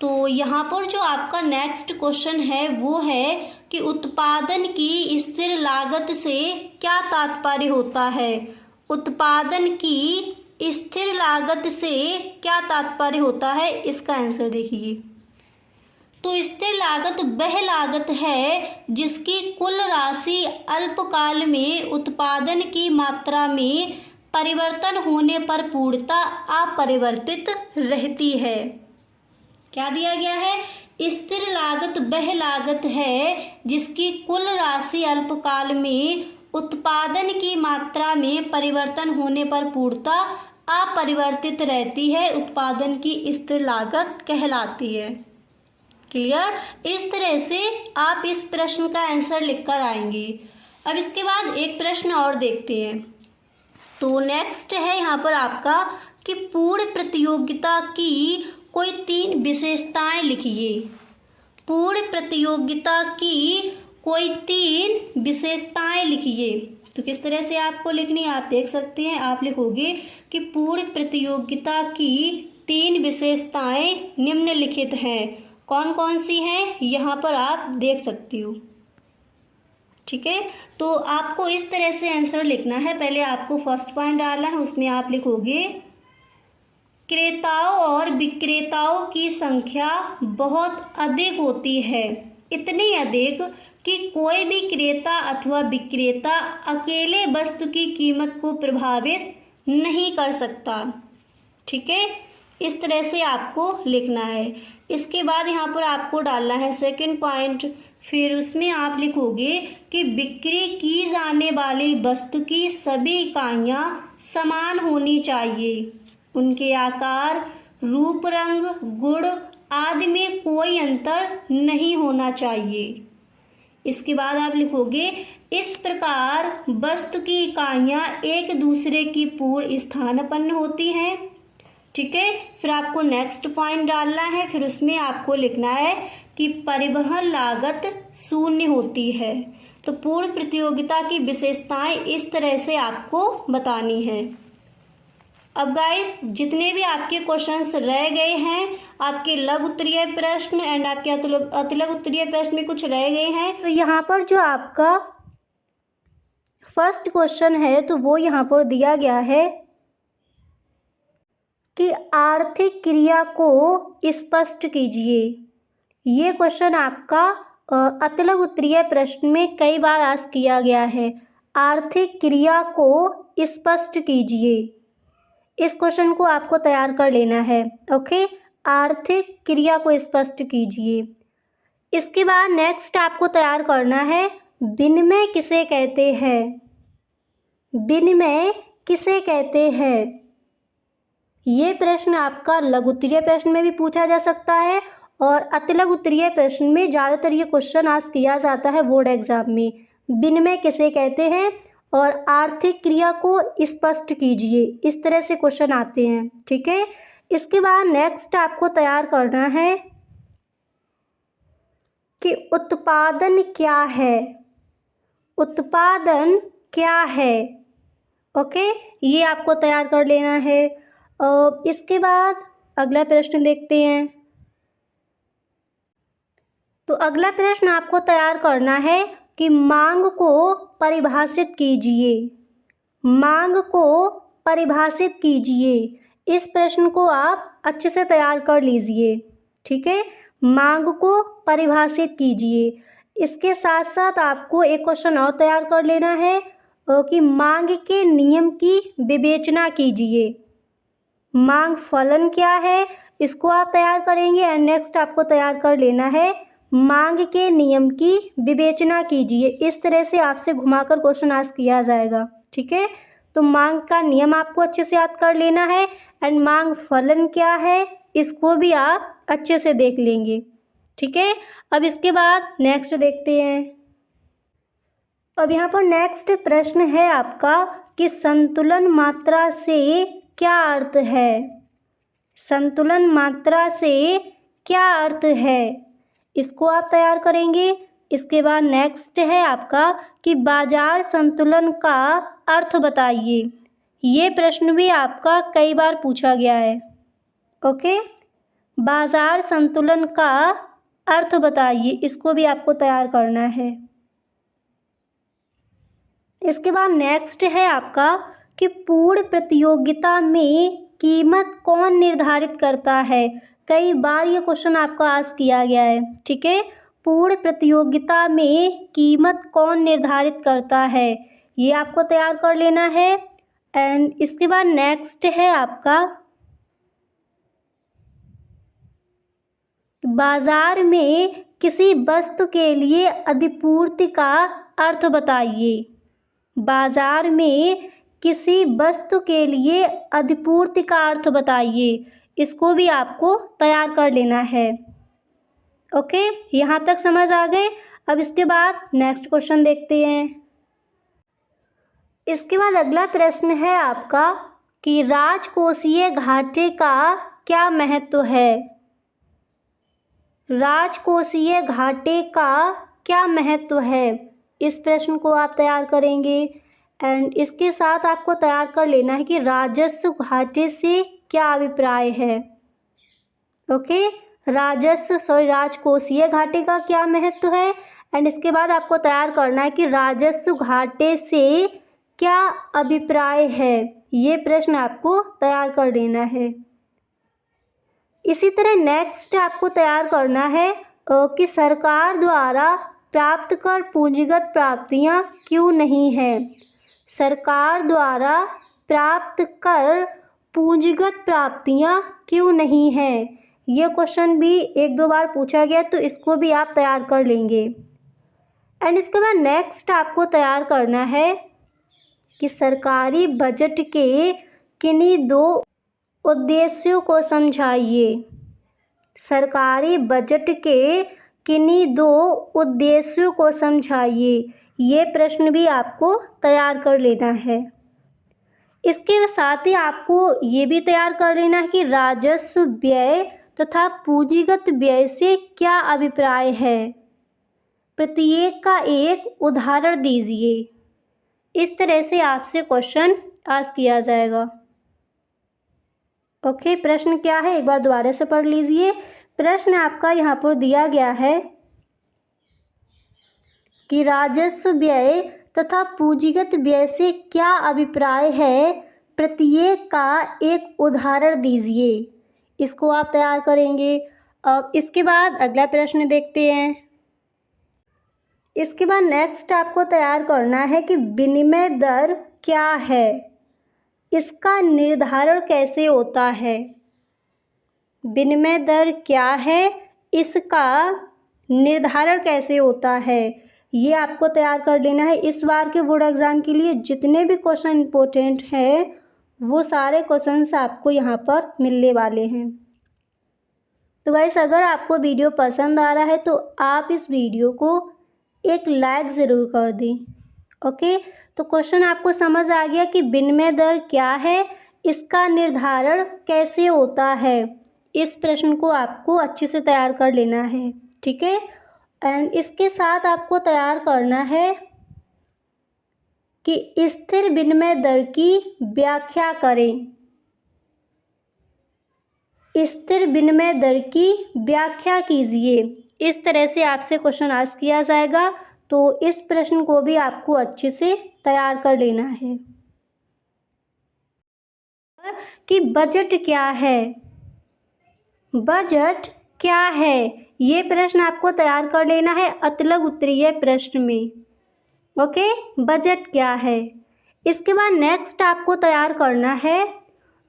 तो यहाँ पर जो आपका नेक्स्ट क्वेश्चन है वो है कि उत्पादन की स्थिर लागत से क्या तात्पर्य होता है? उत्पादन की स्थिर लागत से क्या तात्पर्य होता है, इसका आंसर देखिए। तो स्थिर लागत वह लागत है जिसकी कुल राशि अल्पकाल में उत्पादन की मात्रा में परिवर्तन होने पर पूर्णतः अपरिवर्तित रहती है। क्या दिया गया है? स्थिर लागत वह लागत है जिसकी कुल राशि अल्पकाल में उत्पादन की मात्रा में परिवर्तन होने पर पूर्णतः अपरिवर्तित रहती है, उत्पादन की स्थिर लागत कहलाती है। क्लियर? इस तरह से आप इस प्रश्न का आंसर लिखकर आएंगे। अब इसके बाद एक प्रश्न और देखते हैं। तो नेक्स्ट है यहाँ पर आपका कि पूर्ण प्रतियोगिता की कोई 3 विशेषताएं लिखिए। पूर्ण प्रतियोगिता की कोई 3 विशेषताएं लिखिए। तो किस तरह से आपको लिखनी है आप देख सकते हैं। आप लिखोगे कि पूर्ण प्रतियोगिता की 3 विशेषताएं निम्नलिखित हैं। कौन कौन सी हैं यहाँ पर आप देख सकती हो। ठीक है, तो आपको इस तरह से आंसर लिखना है। पहले आपको फर्स्ट पॉइंट डालना है, उसमें आप लिखोगे क्रेताओं और विक्रेताओं की संख्या बहुत अधिक होती है, इतनी अधिक कि कोई भी क्रेता अथवा विक्रेता अकेले वस्तु की कीमत को प्रभावित नहीं कर सकता। ठीक है, इस तरह से आपको लिखना है। इसके बाद यहाँ पर आपको डालना है सेकंड पॉइंट। फिर उसमें आप लिखोगे कि बिक्री की जाने वाली वस्तु की सभी इकाइयाँ समान होनी चाहिए, उनके आकार, रूप, रंग, गुण आदि में कोई अंतर नहीं होना चाहिए। इसके बाद आप लिखोगे इस प्रकार वस्तु की इकाइयाँ एक दूसरे की पूर्ण स्थानापन्न होती हैं। ठीक है, फिर आपको नेक्स्ट पॉइंट डालना है। फिर उसमें आपको लिखना है कि परिवहन लागत शून्य होती है। तो पूर्ण प्रतियोगिता की विशेषताएं इस तरह से आपको बतानी है। अब गाइस जितने भी आपके क्वेश्चंस रह गए हैं, आपके लघु उत्तरीय प्रश्न एंड आपके अतिलघु उत्तरीय प्रश्न में कुछ रह गए हैं, तो यहाँ पर जो आपका फर्स्ट क्वेश्चन है तो वो यहाँ पर दिया गया है कि आर्थिक क्रिया को स्पष्ट कीजिए। ये क्वेश्चन आपका अतिलघु उत्तरीय प्रश्न में कई बार आस्क किया गया है। आर्थिक क्रिया को स्पष्ट कीजिए, इस क्वेश्चन को आपको तैयार कर लेना है। ओके, आर्थिक क्रिया को स्पष्ट कीजिए। इसके बाद नेक्स्ट आपको तैयार करना है विनिमय किसे कहते हैं। विनिमय किसे कहते हैं, ये प्रश्न आपका लघु उत्तरीय प्रश्न में भी पूछा जा सकता है और अतिलघु उत्तरीय प्रश्न में ज़्यादातर ये क्वेश्चन आस्क किया जाता है बोर्ड एग्जाम में। विनिमय किसे कहते हैं और आर्थिक क्रिया को स्पष्ट कीजिए, इस तरह से क्वेश्चन आते हैं। ठीक है, इसके बाद नेक्स्ट आपको तैयार करना है कि उत्पादन क्या है। उत्पादन क्या है, ओके, ये आपको तैयार कर लेना है। इसके बाद अगला प्रश्न देखते हैं। तो अगला प्रश्न आपको तैयार करना है कि मांग को परिभाषित कीजिए। मांग को परिभाषित कीजिए, इस प्रश्न को आप अच्छे से तैयार कर लीजिए। ठीक है, मांग को परिभाषित कीजिए। इसके साथ साथ आपको एक क्वेश्चन और तैयार कर लेना है कि मांग के नियम की विवेचना कीजिए। मांग फलन क्या है, इसको आप तैयार करेंगे। एंड नेक्स्ट आपको तैयार कर लेना है मांग के नियम की विवेचना कीजिए। इस तरह से आपसे घुमाकर क्वेश्चन आस्क किया जाएगा। ठीक है, तो मांग का नियम आपको अच्छे से याद कर लेना है एंड मांग फलन क्या है इसको भी आप अच्छे से देख लेंगे। ठीक है, अब इसके बाद नेक्स्ट देखते हैं। अब यहाँ पर नेक्स्ट प्रश्न है आपका कि संतुलन मात्रा से क्या अर्थ है। संतुलन मात्रा से क्या अर्थ है, इसको आप तैयार करेंगे। इसके बाद नेक्स्ट है आपका कि बाजार संतुलन का अर्थ बताइए। ये प्रश्न भी आपका कई बार पूछा गया है। ओके, बाजार संतुलन का अर्थ बताइए, इसको भी आपको तैयार करना है। इसके बाद नेक्स्ट है आपका कि पूर्ण प्रतियोगिता में कीमत कौन निर्धारित करता है। कई बार ये क्वेश्चन आपका आज किया गया है। ठीक है, पूर्ण प्रतियोगिता में कीमत कौन निर्धारित करता है, ये आपको तैयार कर लेना है। एंड इसके बाद नेक्स्ट है आपका बाजार में किसी वस्तु के लिए अधिपूर्ति का अर्थ बताइए। बाजार में किसी वस्तु के लिए अधिपूर्ति का अर्थ बताइए, इसको भी आपको तैयार कर लेना है। ओके, यहाँ तक समझ आ गए। अब इसके बाद नेक्स्ट क्वेश्चन देखते हैं। इसके बाद अगला प्रश्न है आपका कि राजकोषीय घाटे का क्या महत्व है। राजकोषीय घाटे का क्या महत्व है, इस प्रश्न को आप तैयार करेंगे। एंड इसके साथ आपको तैयार कर लेना है कि राजस्व घाटे से क्या अभिप्राय है। ओके, राजकोषीय घाटे का क्या महत्व है। एंड इसके बाद आपको तैयार करना है कि राजस्व घाटे से क्या अभिप्राय है, ये प्रश्न आपको तैयार कर लेना है। इसी तरह नेक्स्ट आपको तैयार करना है कि सरकार द्वारा प्राप्त कर पूंजीगत प्राप्तियां क्यों नहीं है। सरकार द्वारा प्राप्त कर पूंजीगत प्राप्तियां क्यों नहीं है, ये क्वेश्चन भी एक दो बार पूछा गया, तो इसको भी आप तैयार कर लेंगे। एंड इसके बाद नेक्स्ट आपको तैयार करना है कि सरकारी बजट के किन्हीं दो उद्देश्यों को समझाइए। सरकारी बजट के किन्हीं दो उद्देश्यों को समझाइए, ये प्रश्न भी आपको तैयार कर लेना है। इसके साथ ही आपको ये भी तैयार कर लेना है कि राजस्व व्यय तथा पूंजीगत व्यय से क्या अभिप्राय है। प्रत्येक का एक उदाहरण दीजिए। इस तरह से आपसे क्वेश्चन आज किया जाएगा। ओके, प्रश्न क्या है एक बार दोबारा से पढ़ लीजिए। प्रश्न आपका यहाँ पर दिया गया है कि राजस्व व्यय तथा पूंजीगत व्यय से क्या अभिप्राय है, प्रत्येक का एक उदाहरण दीजिए। इसको आप तैयार करेंगे। अब इसके बाद अगला प्रश्न देखते हैं। इसके बाद नेक्स्ट आपको तैयार करना है कि विनिमय दर क्या है, इसका निर्धारण कैसे होता है। विनिमय दर क्या है, इसका निर्धारण कैसे होता है, ये आपको तैयार कर लेना है। इस बार के बोर्ड एग्ज़ाम के लिए जितने भी क्वेश्चन इंपॉर्टेंट हैं वो सारे क्वेश्चंस आपको यहाँ पर मिलने वाले हैं। तो गाइस, अगर आपको वीडियो पसंद आ रहा है तो आप इस वीडियो को एक लाइक ज़रूर कर दें। ओके, तो क्वेश्चन आपको समझ आ गया कि विनिमय दर क्या है, इसका निर्धारण कैसे होता है। इस प्रश्न को आपको अच्छे से तैयार कर लेना है। ठीक है, एंड इसके साथ आपको तैयार करना है कि स्थिर विनिमय दर की व्याख्या करें। स्थिर विनिमय दर की व्याख्या कीजिए। इस तरह से आपसे क्वेश्चन आज किया जाएगा, तो इस प्रश्न को भी आपको अच्छे से तैयार कर लेना है कि बजट क्या है। बजट क्या है, ये प्रश्न आपको तैयार कर लेना है अतलग उत्तरीय प्रश्न में। ओके, बजट क्या है। इसके बाद नेक्स्ट आपको तैयार करना है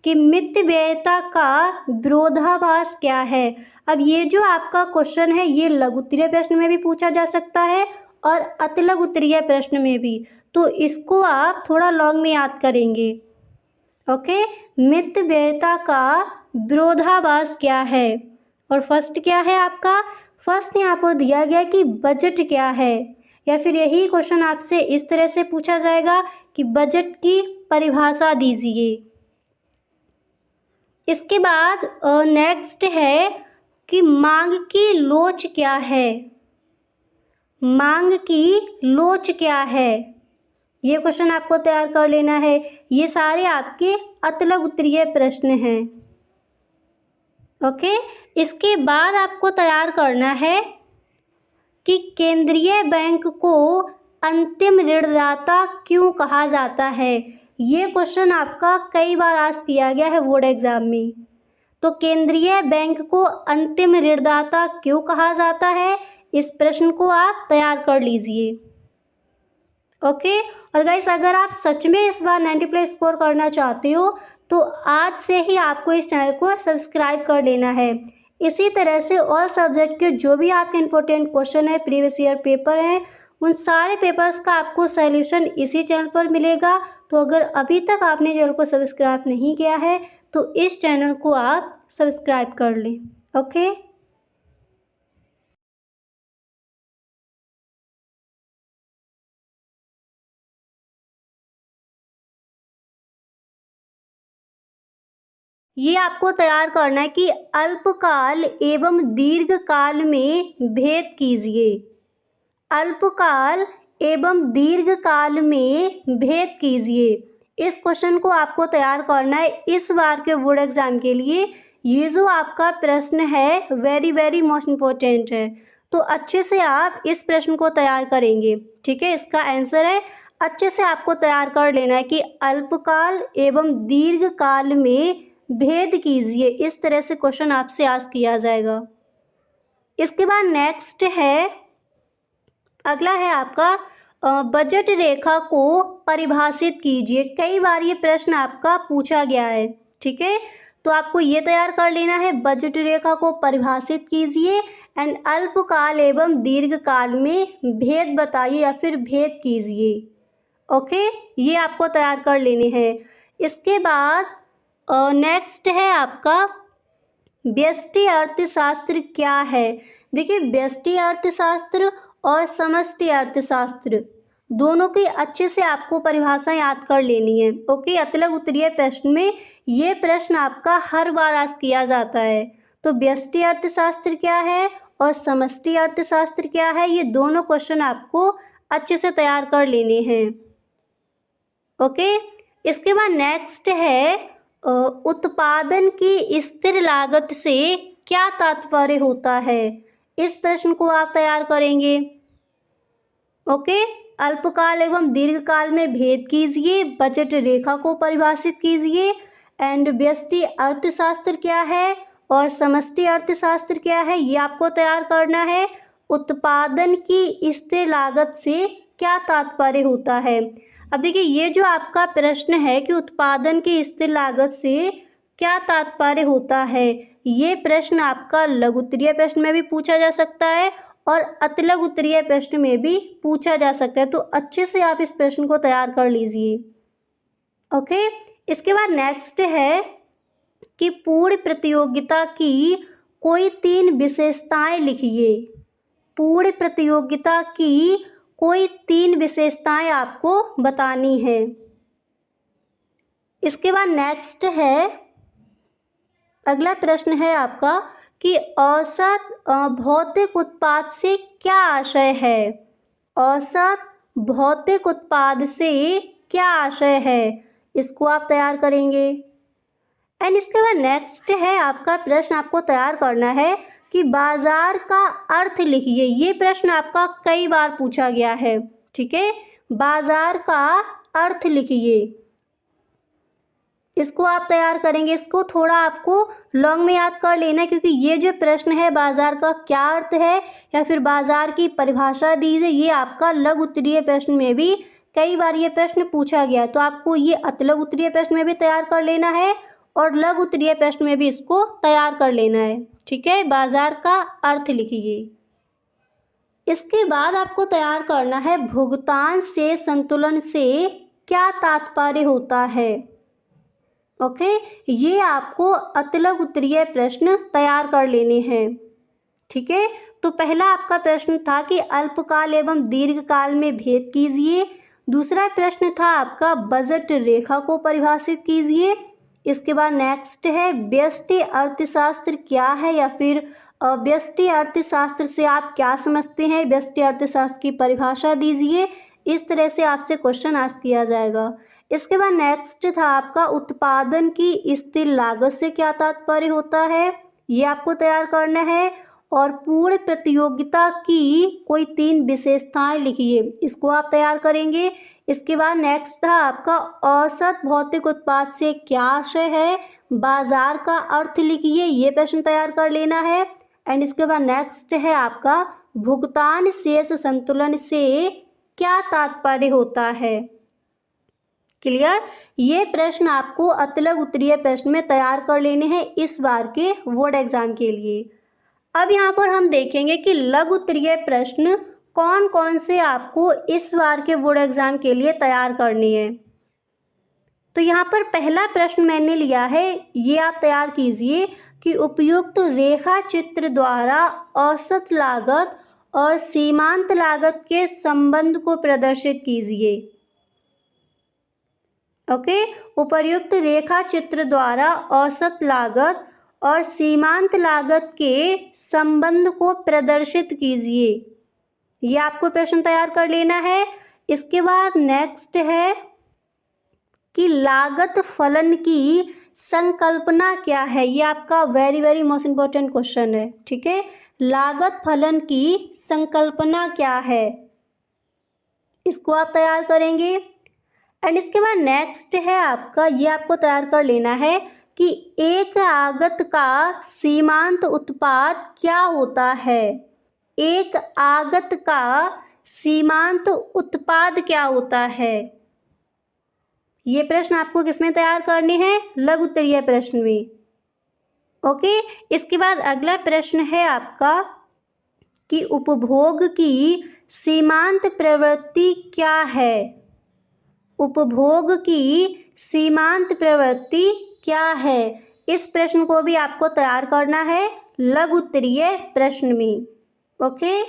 कि मितव्ययिता का विरोधाभास क्या है। अब ये जो आपका क्वेश्चन है ये लघु उत्तरीय प्रश्न में भी पूछा जा सकता है और अतिलघु उत्तरीय प्रश्न में भी, तो इसको आप थोड़ा लॉन्ग में याद करेंगे। ओके, मितव्ययिता का विरोधाभास क्या है। और फर्स्ट क्या है आपका, फर्स्ट यहाँ पर दिया गया कि बजट क्या है, या फिर यही क्वेश्चन आपसे इस तरह से पूछा जाएगा कि बजट की परिभाषा दीजिए। इसके बाद नेक्स्ट है कि मांग की लोच क्या है। मांग की लोच क्या है, ये क्वेश्चन आपको तैयार कर लेना है। ये सारे आपके अतलग उत्तरीय प्रश्न हैं। ओके, इसके बाद आपको तैयार करना है कि केंद्रीय बैंक को अंतिम ऋणदाता क्यों कहा जाता है। ये क्वेश्चन आपका कई बार आस्क किया गया है बोर्ड एग्जाम में। तो केंद्रीय बैंक को अंतिम ऋणदाता क्यों कहा जाता है, इस प्रश्न को आप तैयार कर लीजिए। ओके, और गाइस अगर आप सच में इस बार 90+ स्कोर करना चाहते हो तो आज से ही आपको इस चैनल को सब्सक्राइब कर लेना है। इसी तरह से ऑल सब्जेक्ट के जो भी आपके इंपॉर्टेंट क्वेश्चन है, प्रीवियस ईयर पेपर हैं, उन सारे पेपर्स का आपको सॉल्यूशन इसी चैनल पर मिलेगा। तो अगर अभी तक आपने चैनल को सब्सक्राइब नहीं किया है तो इस चैनल को आप सब्सक्राइब कर लें। ओके, ये आपको तैयार करना है कि अल्पकाल एवं दीर्घकाल में भेद कीजिए। अल्पकाल एवं दीर्घकाल में भेद कीजिए, इस क्वेश्चन को आपको तैयार करना है इस बार के बोर्ड एग्जाम के लिए। ये जो आपका प्रश्न है वेरी वेरी मोस्ट इम्पोर्टेंट है, तो अच्छे से आप इस प्रश्न को तैयार करेंगे। ठीक है, इसका आंसर है, अच्छे से आपको तैयार कर लेना है कि अल्पकाल एवं दीर्घकाल में भेद कीजिए। इस तरह से क्वेश्चन आपसे आस्क किया जाएगा। इसके बाद नेक्स्ट है, अगला है आपका बजट रेखा को परिभाषित कीजिए। कई बार ये प्रश्न आपका पूछा गया है। ठीक है, तो आपको ये तैयार कर लेना है, बजट रेखा को परिभाषित कीजिए एंड अल्पकाल एवं दीर्घकाल में भेद बताइए या फिर भेद कीजिए। ओके, ये आपको तैयार कर लेने हैं। इसके बाद नेक्स्ट है आपका व्यष्टि अर्थशास्त्र क्या है। देखिए, व्यष्टि अर्थशास्त्र और समष्टि अर्थशास्त्र दोनों की अच्छे से आपको परिभाषा याद कर लेनी है। ओके, अतलग उत्तरीय प्रश्न में ये प्रश्न आपका हर बार आस्क किया जाता है। तो व्यष्टि अर्थशास्त्र क्या है और समष्टि अर्थशास्त्र क्या है, ये दोनों क्वेश्चन आपको अच्छे से तैयार कर लेने हैं। ओके, इसके बाद नेक्स्ट है उत्पादन की स्थिर लागत से क्या तात्पर्य होता है। इस प्रश्न को आप तैयार करेंगे। ओके, अल्पकाल एवं दीर्घकाल में भेद कीजिए, बजट रेखा को परिभाषित कीजिए एंड व्यष्टि अर्थशास्त्र क्या है और समष्टि अर्थशास्त्र क्या है, ये आपको तैयार करना है। उत्पादन की स्थिर लागत से क्या तात्पर्य होता है। अब देखिए, ये जो आपका प्रश्न है कि उत्पादन की स्थिर लागत से क्या तात्पर्य होता है, ये प्रश्न आपका लघु उत्तरीय प्रश्न में भी पूछा जा सकता है और अतिलघु उत्तरीय प्रश्न में भी पूछा जा सकता है। तो अच्छे से आप इस प्रश्न को तैयार कर लीजिए। ओके, इसके बाद नेक्स्ट है कि पूर्ण प्रतियोगिता की कोई 3 विशेषताएं लिखिए। पूर्ण प्रतियोगिता की कोई 3 विशेषताएं आपको बतानी है। इसके बाद नेक्स्ट है, अगला प्रश्न है आपका कि औसत भौतिक उत्पाद से क्या आशय है। औसत भौतिक उत्पाद से क्या आशय है, इसको आप तैयार करेंगे। एंड इसके बाद नेक्स्ट है आपका प्रश्न, आपको तैयार करना है कि बाजार का अर्थ लिखिए। ये प्रश्न आपका कई बार पूछा गया है। ठीक है, बाजार का अर्थ लिखिए, इसको आप तैयार करेंगे। इसको थोड़ा आपको लॉन्ग में याद कर लेना है, क्योंकि ये जो प्रश्न है बाजार का क्या अर्थ है या फिर बाजार की परिभाषा दीजिए, ये आपका लघु उत्तरीय प्रश्न में भी कई बार ये प्रश्न पूछा गया। तो आपको ये अतिलघु उत्तरीय प्रश्न में भी तैयार कर लेना है और लघु उत्तरीय प्रश्न में भी इसको तैयार कर लेना है। ठीक है, बाजार का अर्थ लिखिए। इसके बाद आपको तैयार करना है भुगतान से संतुलन से क्या तात्पर्य होता है। ओके, ये आपको अतिलघु उत्तरीय प्रश्न तैयार कर लेने हैं। ठीक है, तो पहला आपका प्रश्न था कि अल्पकाल एवं दीर्घकाल में भेद कीजिए। दूसरा प्रश्न था आपका बजट रेखा को परिभाषित कीजिए। इसके बाद नेक्स्ट है व्यष्टि अर्थशास्त्र क्या है, या फिर व्यष्टि अर्थशास्त्र से आप क्या समझते हैं, व्यष्टि अर्थशास्त्र की परिभाषा दीजिए। इस तरह से आपसे क्वेश्चन आस्क किया जाएगा। इसके बाद नेक्स्ट था आपका उत्पादन की स्थिर लागत से क्या तात्पर्य होता है, ये आपको तैयार करना है। और पूर्ण प्रतियोगिता की कोई 3 विशेषताएं लिखिए, इसको आप तैयार करेंगे। इसके बाद नेक्स्ट था आपका औसत भौतिक उत्पाद से क्या आशय है, बाजार का अर्थ लिखिए, ये प्रश्न तैयार कर लेना है। एंड इसके बाद नेक्स्ट है आपका भुगतान शेष संतुलन से क्या तात्पर्य होता है। क्लियर, ये प्रश्न आपको अतलग उत्तरीय प्रश्न में तैयार कर लेने हैं इस बार के बोर्ड एग्जाम के लिए। अब यहाँ पर हम देखेंगे कि लघु उत्तरीय प्रश्न कौन कौन से आपको इस बार के बोर्ड एग्जाम के लिए तैयार करनी है। तो यहाँ पर पहला प्रश्न मैंने लिया है, ये आप तैयार कीजिए कि उपयुक्त रेखा चित्र द्वारा औसत लागत और सीमांत लागत के संबंध को प्रदर्शित कीजिए। ओके, उपर्युक्त रेखा चित्र द्वारा औसत लागत और सीमांत लागत के संबंध को प्रदर्शित कीजिए, ये आपको प्रश्न तैयार कर लेना है। इसके बाद नेक्स्ट है कि लागत फलन की संकल्पना क्या है, ये आपका वेरी मोस्ट इम्पोर्टेंट क्वेश्चन है। ठीक है, लागत फलन की संकल्पना क्या है, इसको आप तैयार करेंगे। एंड इसके बाद नेक्स्ट है आपका, ये आपको तैयार कर लेना है कि एक आगत का सीमांत उत्पाद क्या होता है। एक आगत का सीमांत उत्पाद क्या होता है, ये प्रश्न आपको किसमें तैयार करने हैं, लघु उत्तरीय प्रश्न में। ओके, इसके बाद अगला प्रश्न है आपका कि उपभोग की सीमांत प्रवृत्ति क्या है। उपभोग की सीमांत प्रवृत्ति क्या है, इस प्रश्न को भी आपको तैयार करना है लघु उत्तरीय प्रश्न में। ओके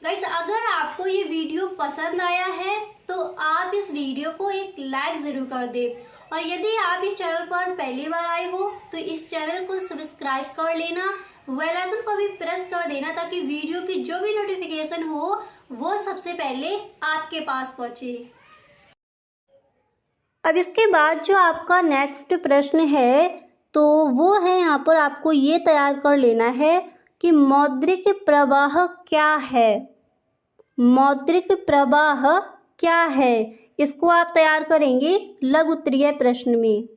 गाइस, अगर आपको ये वीडियो पसंद आया है तो आप इस वीडियो को एक लाइक जरूर कर दें, और यदि आप इस चैनल पर पहली बार आए हो तो इस चैनल को सब्सक्राइब कर लेना, बेल आइकन को भी प्रेस कर देना ताकि वीडियो की जो भी नोटिफिकेशन हो वो सबसे पहले आपके पास पहुंचे। अब इसके बाद जो आपका नेक्स्ट प्रश्न है तो वो है, यहाँ पर आपको ये तैयार कर लेना है कि मौद्रिक प्रवाह क्या है। मौद्रिक प्रवाह क्या है, इसको आप तैयार करेंगे लघु उत्तरीय प्रश्न में।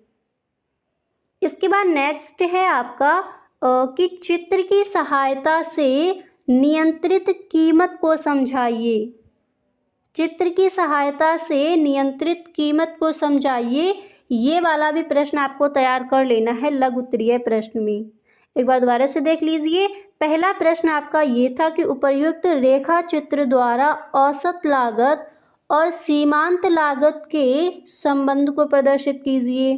इसके बाद नेक्स्ट है आपका कि चित्र की सहायता से नियंत्रित कीमत को समझाइए। चित्र की सहायता से नियंत्रित कीमत को समझाइए, ये वाला भी प्रश्न आपको तैयार कर लेना है लघु उत्तरीय प्रश्न में। एक बार दोबारा से देख लीजिए, पहला प्रश्न आपका ये था कि उपर्युक्त रेखा चित्र द्वारा औसत लागत और सीमांत लागत के संबंध को प्रदर्शित कीजिए।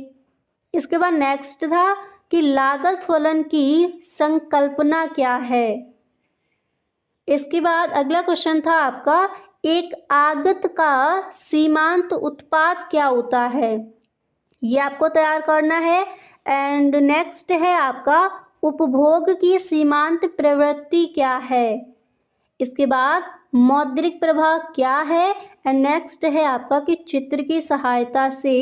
इसके बाद नेक्स्ट था कि लागत फलन की संकल्पना क्या है। इसके बाद अगला क्वेश्चन था आपका एक आगत का सीमांत उत्पाद क्या होता है, ये आपको तैयार करना है। एंड नेक्स्ट है आपका उपभोग की सीमांत प्रवृत्ति क्या है। इसके बाद मौद्रिक प्रवाह क्या है। एंड नेक्स्ट है आपका कि चित्र की सहायता से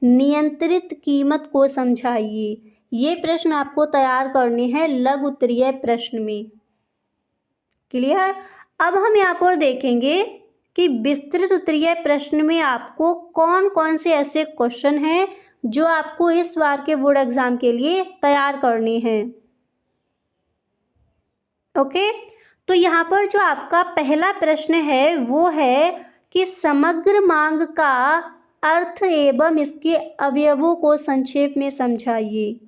नियंत्रित कीमत को समझाइए। ये प्रश्न आपको तैयार करने हैं लघु उत्तरीय प्रश्न में। क्लियर, अब हम यहाँ पर देखेंगे कि विस्तृत उत्तरीय प्रश्न में आपको कौन कौन से ऐसे क्वेश्चन हैं जो आपको इस बार के बोर्ड एग्जाम के लिए तैयार करने हैं। ओके, तो यहाँ पर जो आपका पहला प्रश्न है वो है कि समग्र मांग का अर्थ एवं इसके अवयवों को संक्षेप में समझाइए।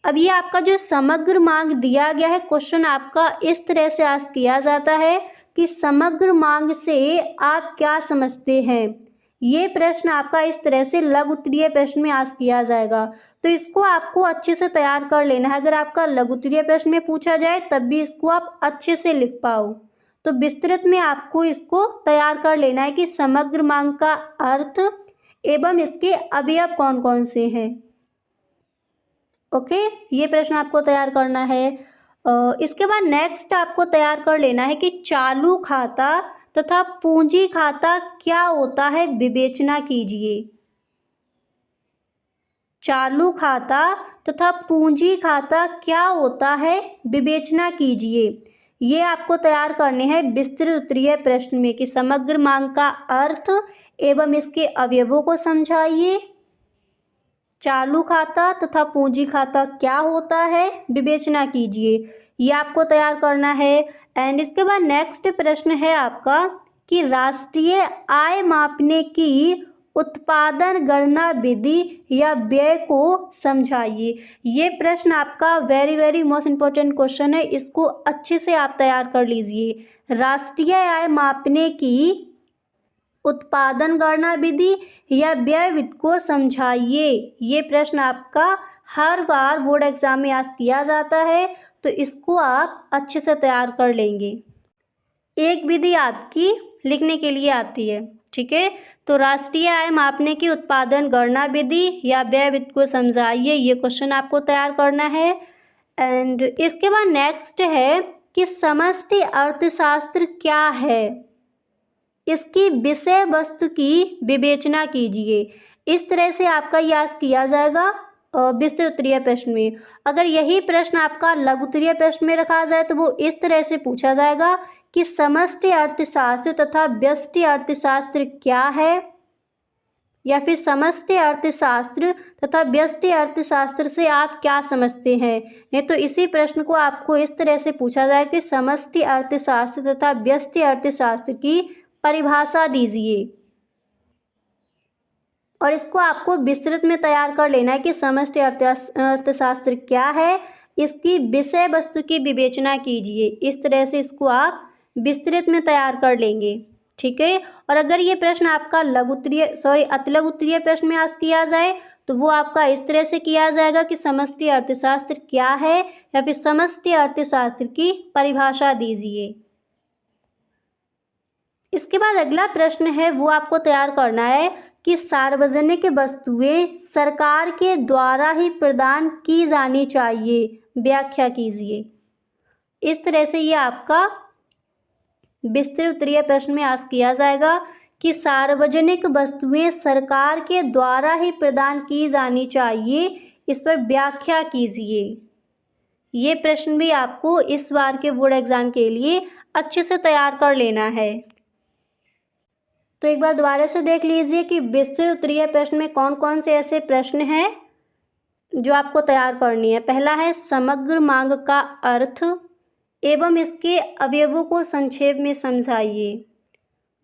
अब ये आपका जो समग्र मांग दिया गया है, क्वेश्चन आपका इस तरह से आस्क किया जाता है कि समग्र मांग से आप क्या समझते हैं। ये प्रश्न आपका इस तरह से लघु उत्तरीय प्रश्न में आस्क किया जाएगा, तो इसको आपको अच्छे से तैयार कर लेना है। अगर आपका लघु उत्तरीय प्रश्न में पूछा जाए तब भी इसको आप अच्छे से लिख पाओ। तो विस्तृत में आपको इसको तैयार कर लेना है कि समग्र मांग का अर्थ एवं इसके अवयव कौन कौन से हैं। ओके, ये प्रश्न आपको तैयार करना है। इसके बाद नेक्स्ट आपको तैयार कर लेना है कि चालू खाता तथा पूंजी खाता क्या होता है, विवेचना कीजिए। चालू खाता तथा पूंजी खाता क्या होता है, विवेचना कीजिए। ये आपको तैयार करने हैं विस्तृत उत्तरीय प्रश्न में कि समग्र मांग का अर्थ एवं इसके अवयवों को समझाइए। चालू खाता तथा पूंजी खाता क्या होता है, विवेचना कीजिए। ये आपको तैयार करना है। एंड इसके बाद नेक्स्ट प्रश्न है आपका कि राष्ट्रीय आय मापने की उत्पादन गणना विधि या व्यय को समझाइए। ये प्रश्न आपका वेरी मोस्ट इम्पोर्टेंट क्वेश्चन है, इसको अच्छे से आप तैयार कर लीजिए। राष्ट्रीय आय मापने की उत्पादन गणना विधि या व्यय विधि को समझाइए। ये प्रश्न आपका हर बार बोर्ड एग्जाम में आज किया जाता है, तो इसको आप अच्छे से तैयार कर लेंगे। एक विधि आपकी लिखने के लिए आती है, ठीक है। तो राष्ट्रीय आय मापने की उत्पादन गणना विधि या व्यय विधि को समझाइए, ये क्वेश्चन आपको तैयार करना है। एंड इसके बाद नेक्स्ट है कि समष्टि अर्थशास्त्र क्या है, इसकी विषय वस्तु की विवेचना कीजिए। इस तरह से आपका याद किया जाएगा विस्तृत उत्तरीय प्रश्न में। अगर यही प्रश्न आपका लघु उत्तरीय प्रश्न में रखा जाए तो वो इस तरह से पूछा जाएगा कि समष्टि अर्थशास्त्र तथा व्यष्टि अर्थशास्त्र क्या है, या फिर समष्टि अर्थशास्त्र तथा व्यष्टि अर्थशास्त्र से आप क्या समझते हैं। नहीं तो इसी प्रश्न को आपको इस तरह से पूछा जाए कि समष्टि अर्थशास्त्र तथा व्यष्टि अर्थशास्त्र की परिभाषा दीजिए, और इसको आपको विस्तृत में तैयार कर लेना है कि समष्टि अर्थशास्त्र क्या है, इसकी विषय वस्तु की विवेचना कीजिए। इस तरह से इसको आप विस्तृत में तैयार कर लेंगे, ठीक है। और अगर ये प्रश्न आपका अतिलघु उत्तरीय प्रश्न में आज किया जाए तो वो आपका इस तरह से किया जाएगा कि समष्टि अर्थशास्त्र क्या है, या फिर समष्टि अर्थशास्त्र की परिभाषा दीजिए। इसके बाद अगला प्रश्न है वो आपको तैयार करना है कि सार्वजनिक वस्तुएं सरकार के द्वारा ही प्रदान की जानी चाहिए, व्याख्या कीजिए। इस तरह से ये आपका विस्तृत उत्तरीय प्रश्न में आज किया जाएगा कि सार्वजनिक वस्तुएं सरकार के द्वारा ही प्रदान की जानी चाहिए, इस पर व्याख्या कीजिए। ये प्रश्न भी आपको इस बार के बोर्ड एग्जाम के लिए अच्छे से तैयार कर लेना है। तो एक बार दोबारा से देख लीजिए कि विस्तृत उत्तरीय प्रश्न में कौन कौन से ऐसे प्रश्न हैं जो आपको तैयार करनी है। पहला है समग्र मांग का अर्थ एवं इसके अवयवों को संक्षेप में समझाइए।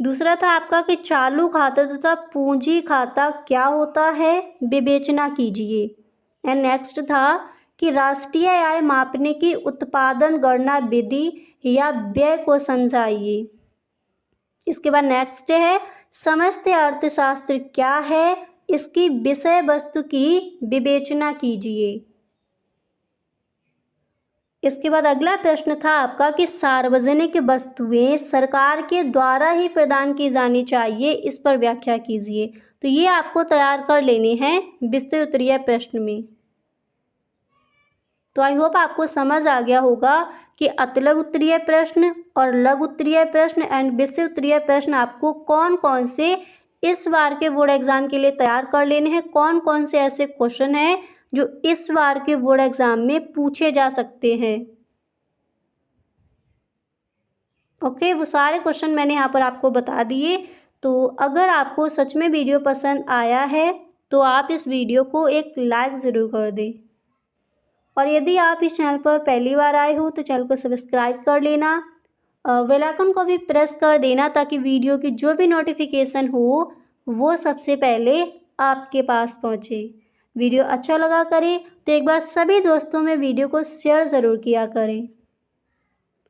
दूसरा था आपका कि चालू खाता तथा पूंजी खाता क्या होता है, विवेचना कीजिए। एंड नेक्स्ट था कि राष्ट्रीय आय मापने की उत्पादन गणना विधि या व्यय को समझाइए। इसके बाद नेक्स्ट है समष्टि अर्थशास्त्र क्या है, इसकी विषय वस्तु की विवेचना कीजिए। इसके बाद अगला प्रश्न था आपका कि सार्वजनिक वस्तुएं सरकार के द्वारा ही प्रदान की जानी चाहिए, इस पर व्याख्या कीजिए। तो ये आपको तैयार कर लेने हैं विस्तृत उत्तरीय प्रश्न में। तो आई होप आपको समझ आ गया होगा कि अतिलघु उत्तरीय प्रश्न और लघु उत्तरीय प्रश्न एंड विस्तृत उत्तरीय प्रश्न आपको कौन कौन से इस बार के बोर्ड एग्जाम के लिए तैयार कर लेने हैं, कौन कौन से ऐसे क्वेश्चन हैं जो इस बार के बोर्ड एग्जाम में पूछे जा सकते हैं। ओके, वो सारे क्वेश्चन मैंने यहाँ पर आपको बता दिए। तो अगर आपको सच में वीडियो पसंद आया है तो आप इस वीडियो को एक लाइक ज़रूर कर दें, और यदि आप इस चैनल पर पहली बार आए हो तो चैनल को सब्सक्राइब कर लेना, बेल आइकन को भी प्रेस कर देना ताकि वीडियो की जो भी नोटिफिकेशन हो वो सबसे पहले आपके पास पहुँचे। वीडियो अच्छा लगा करें तो एक बार सभी दोस्तों में वीडियो को शेयर ज़रूर किया करें।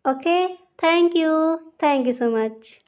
Okay, thank you so much.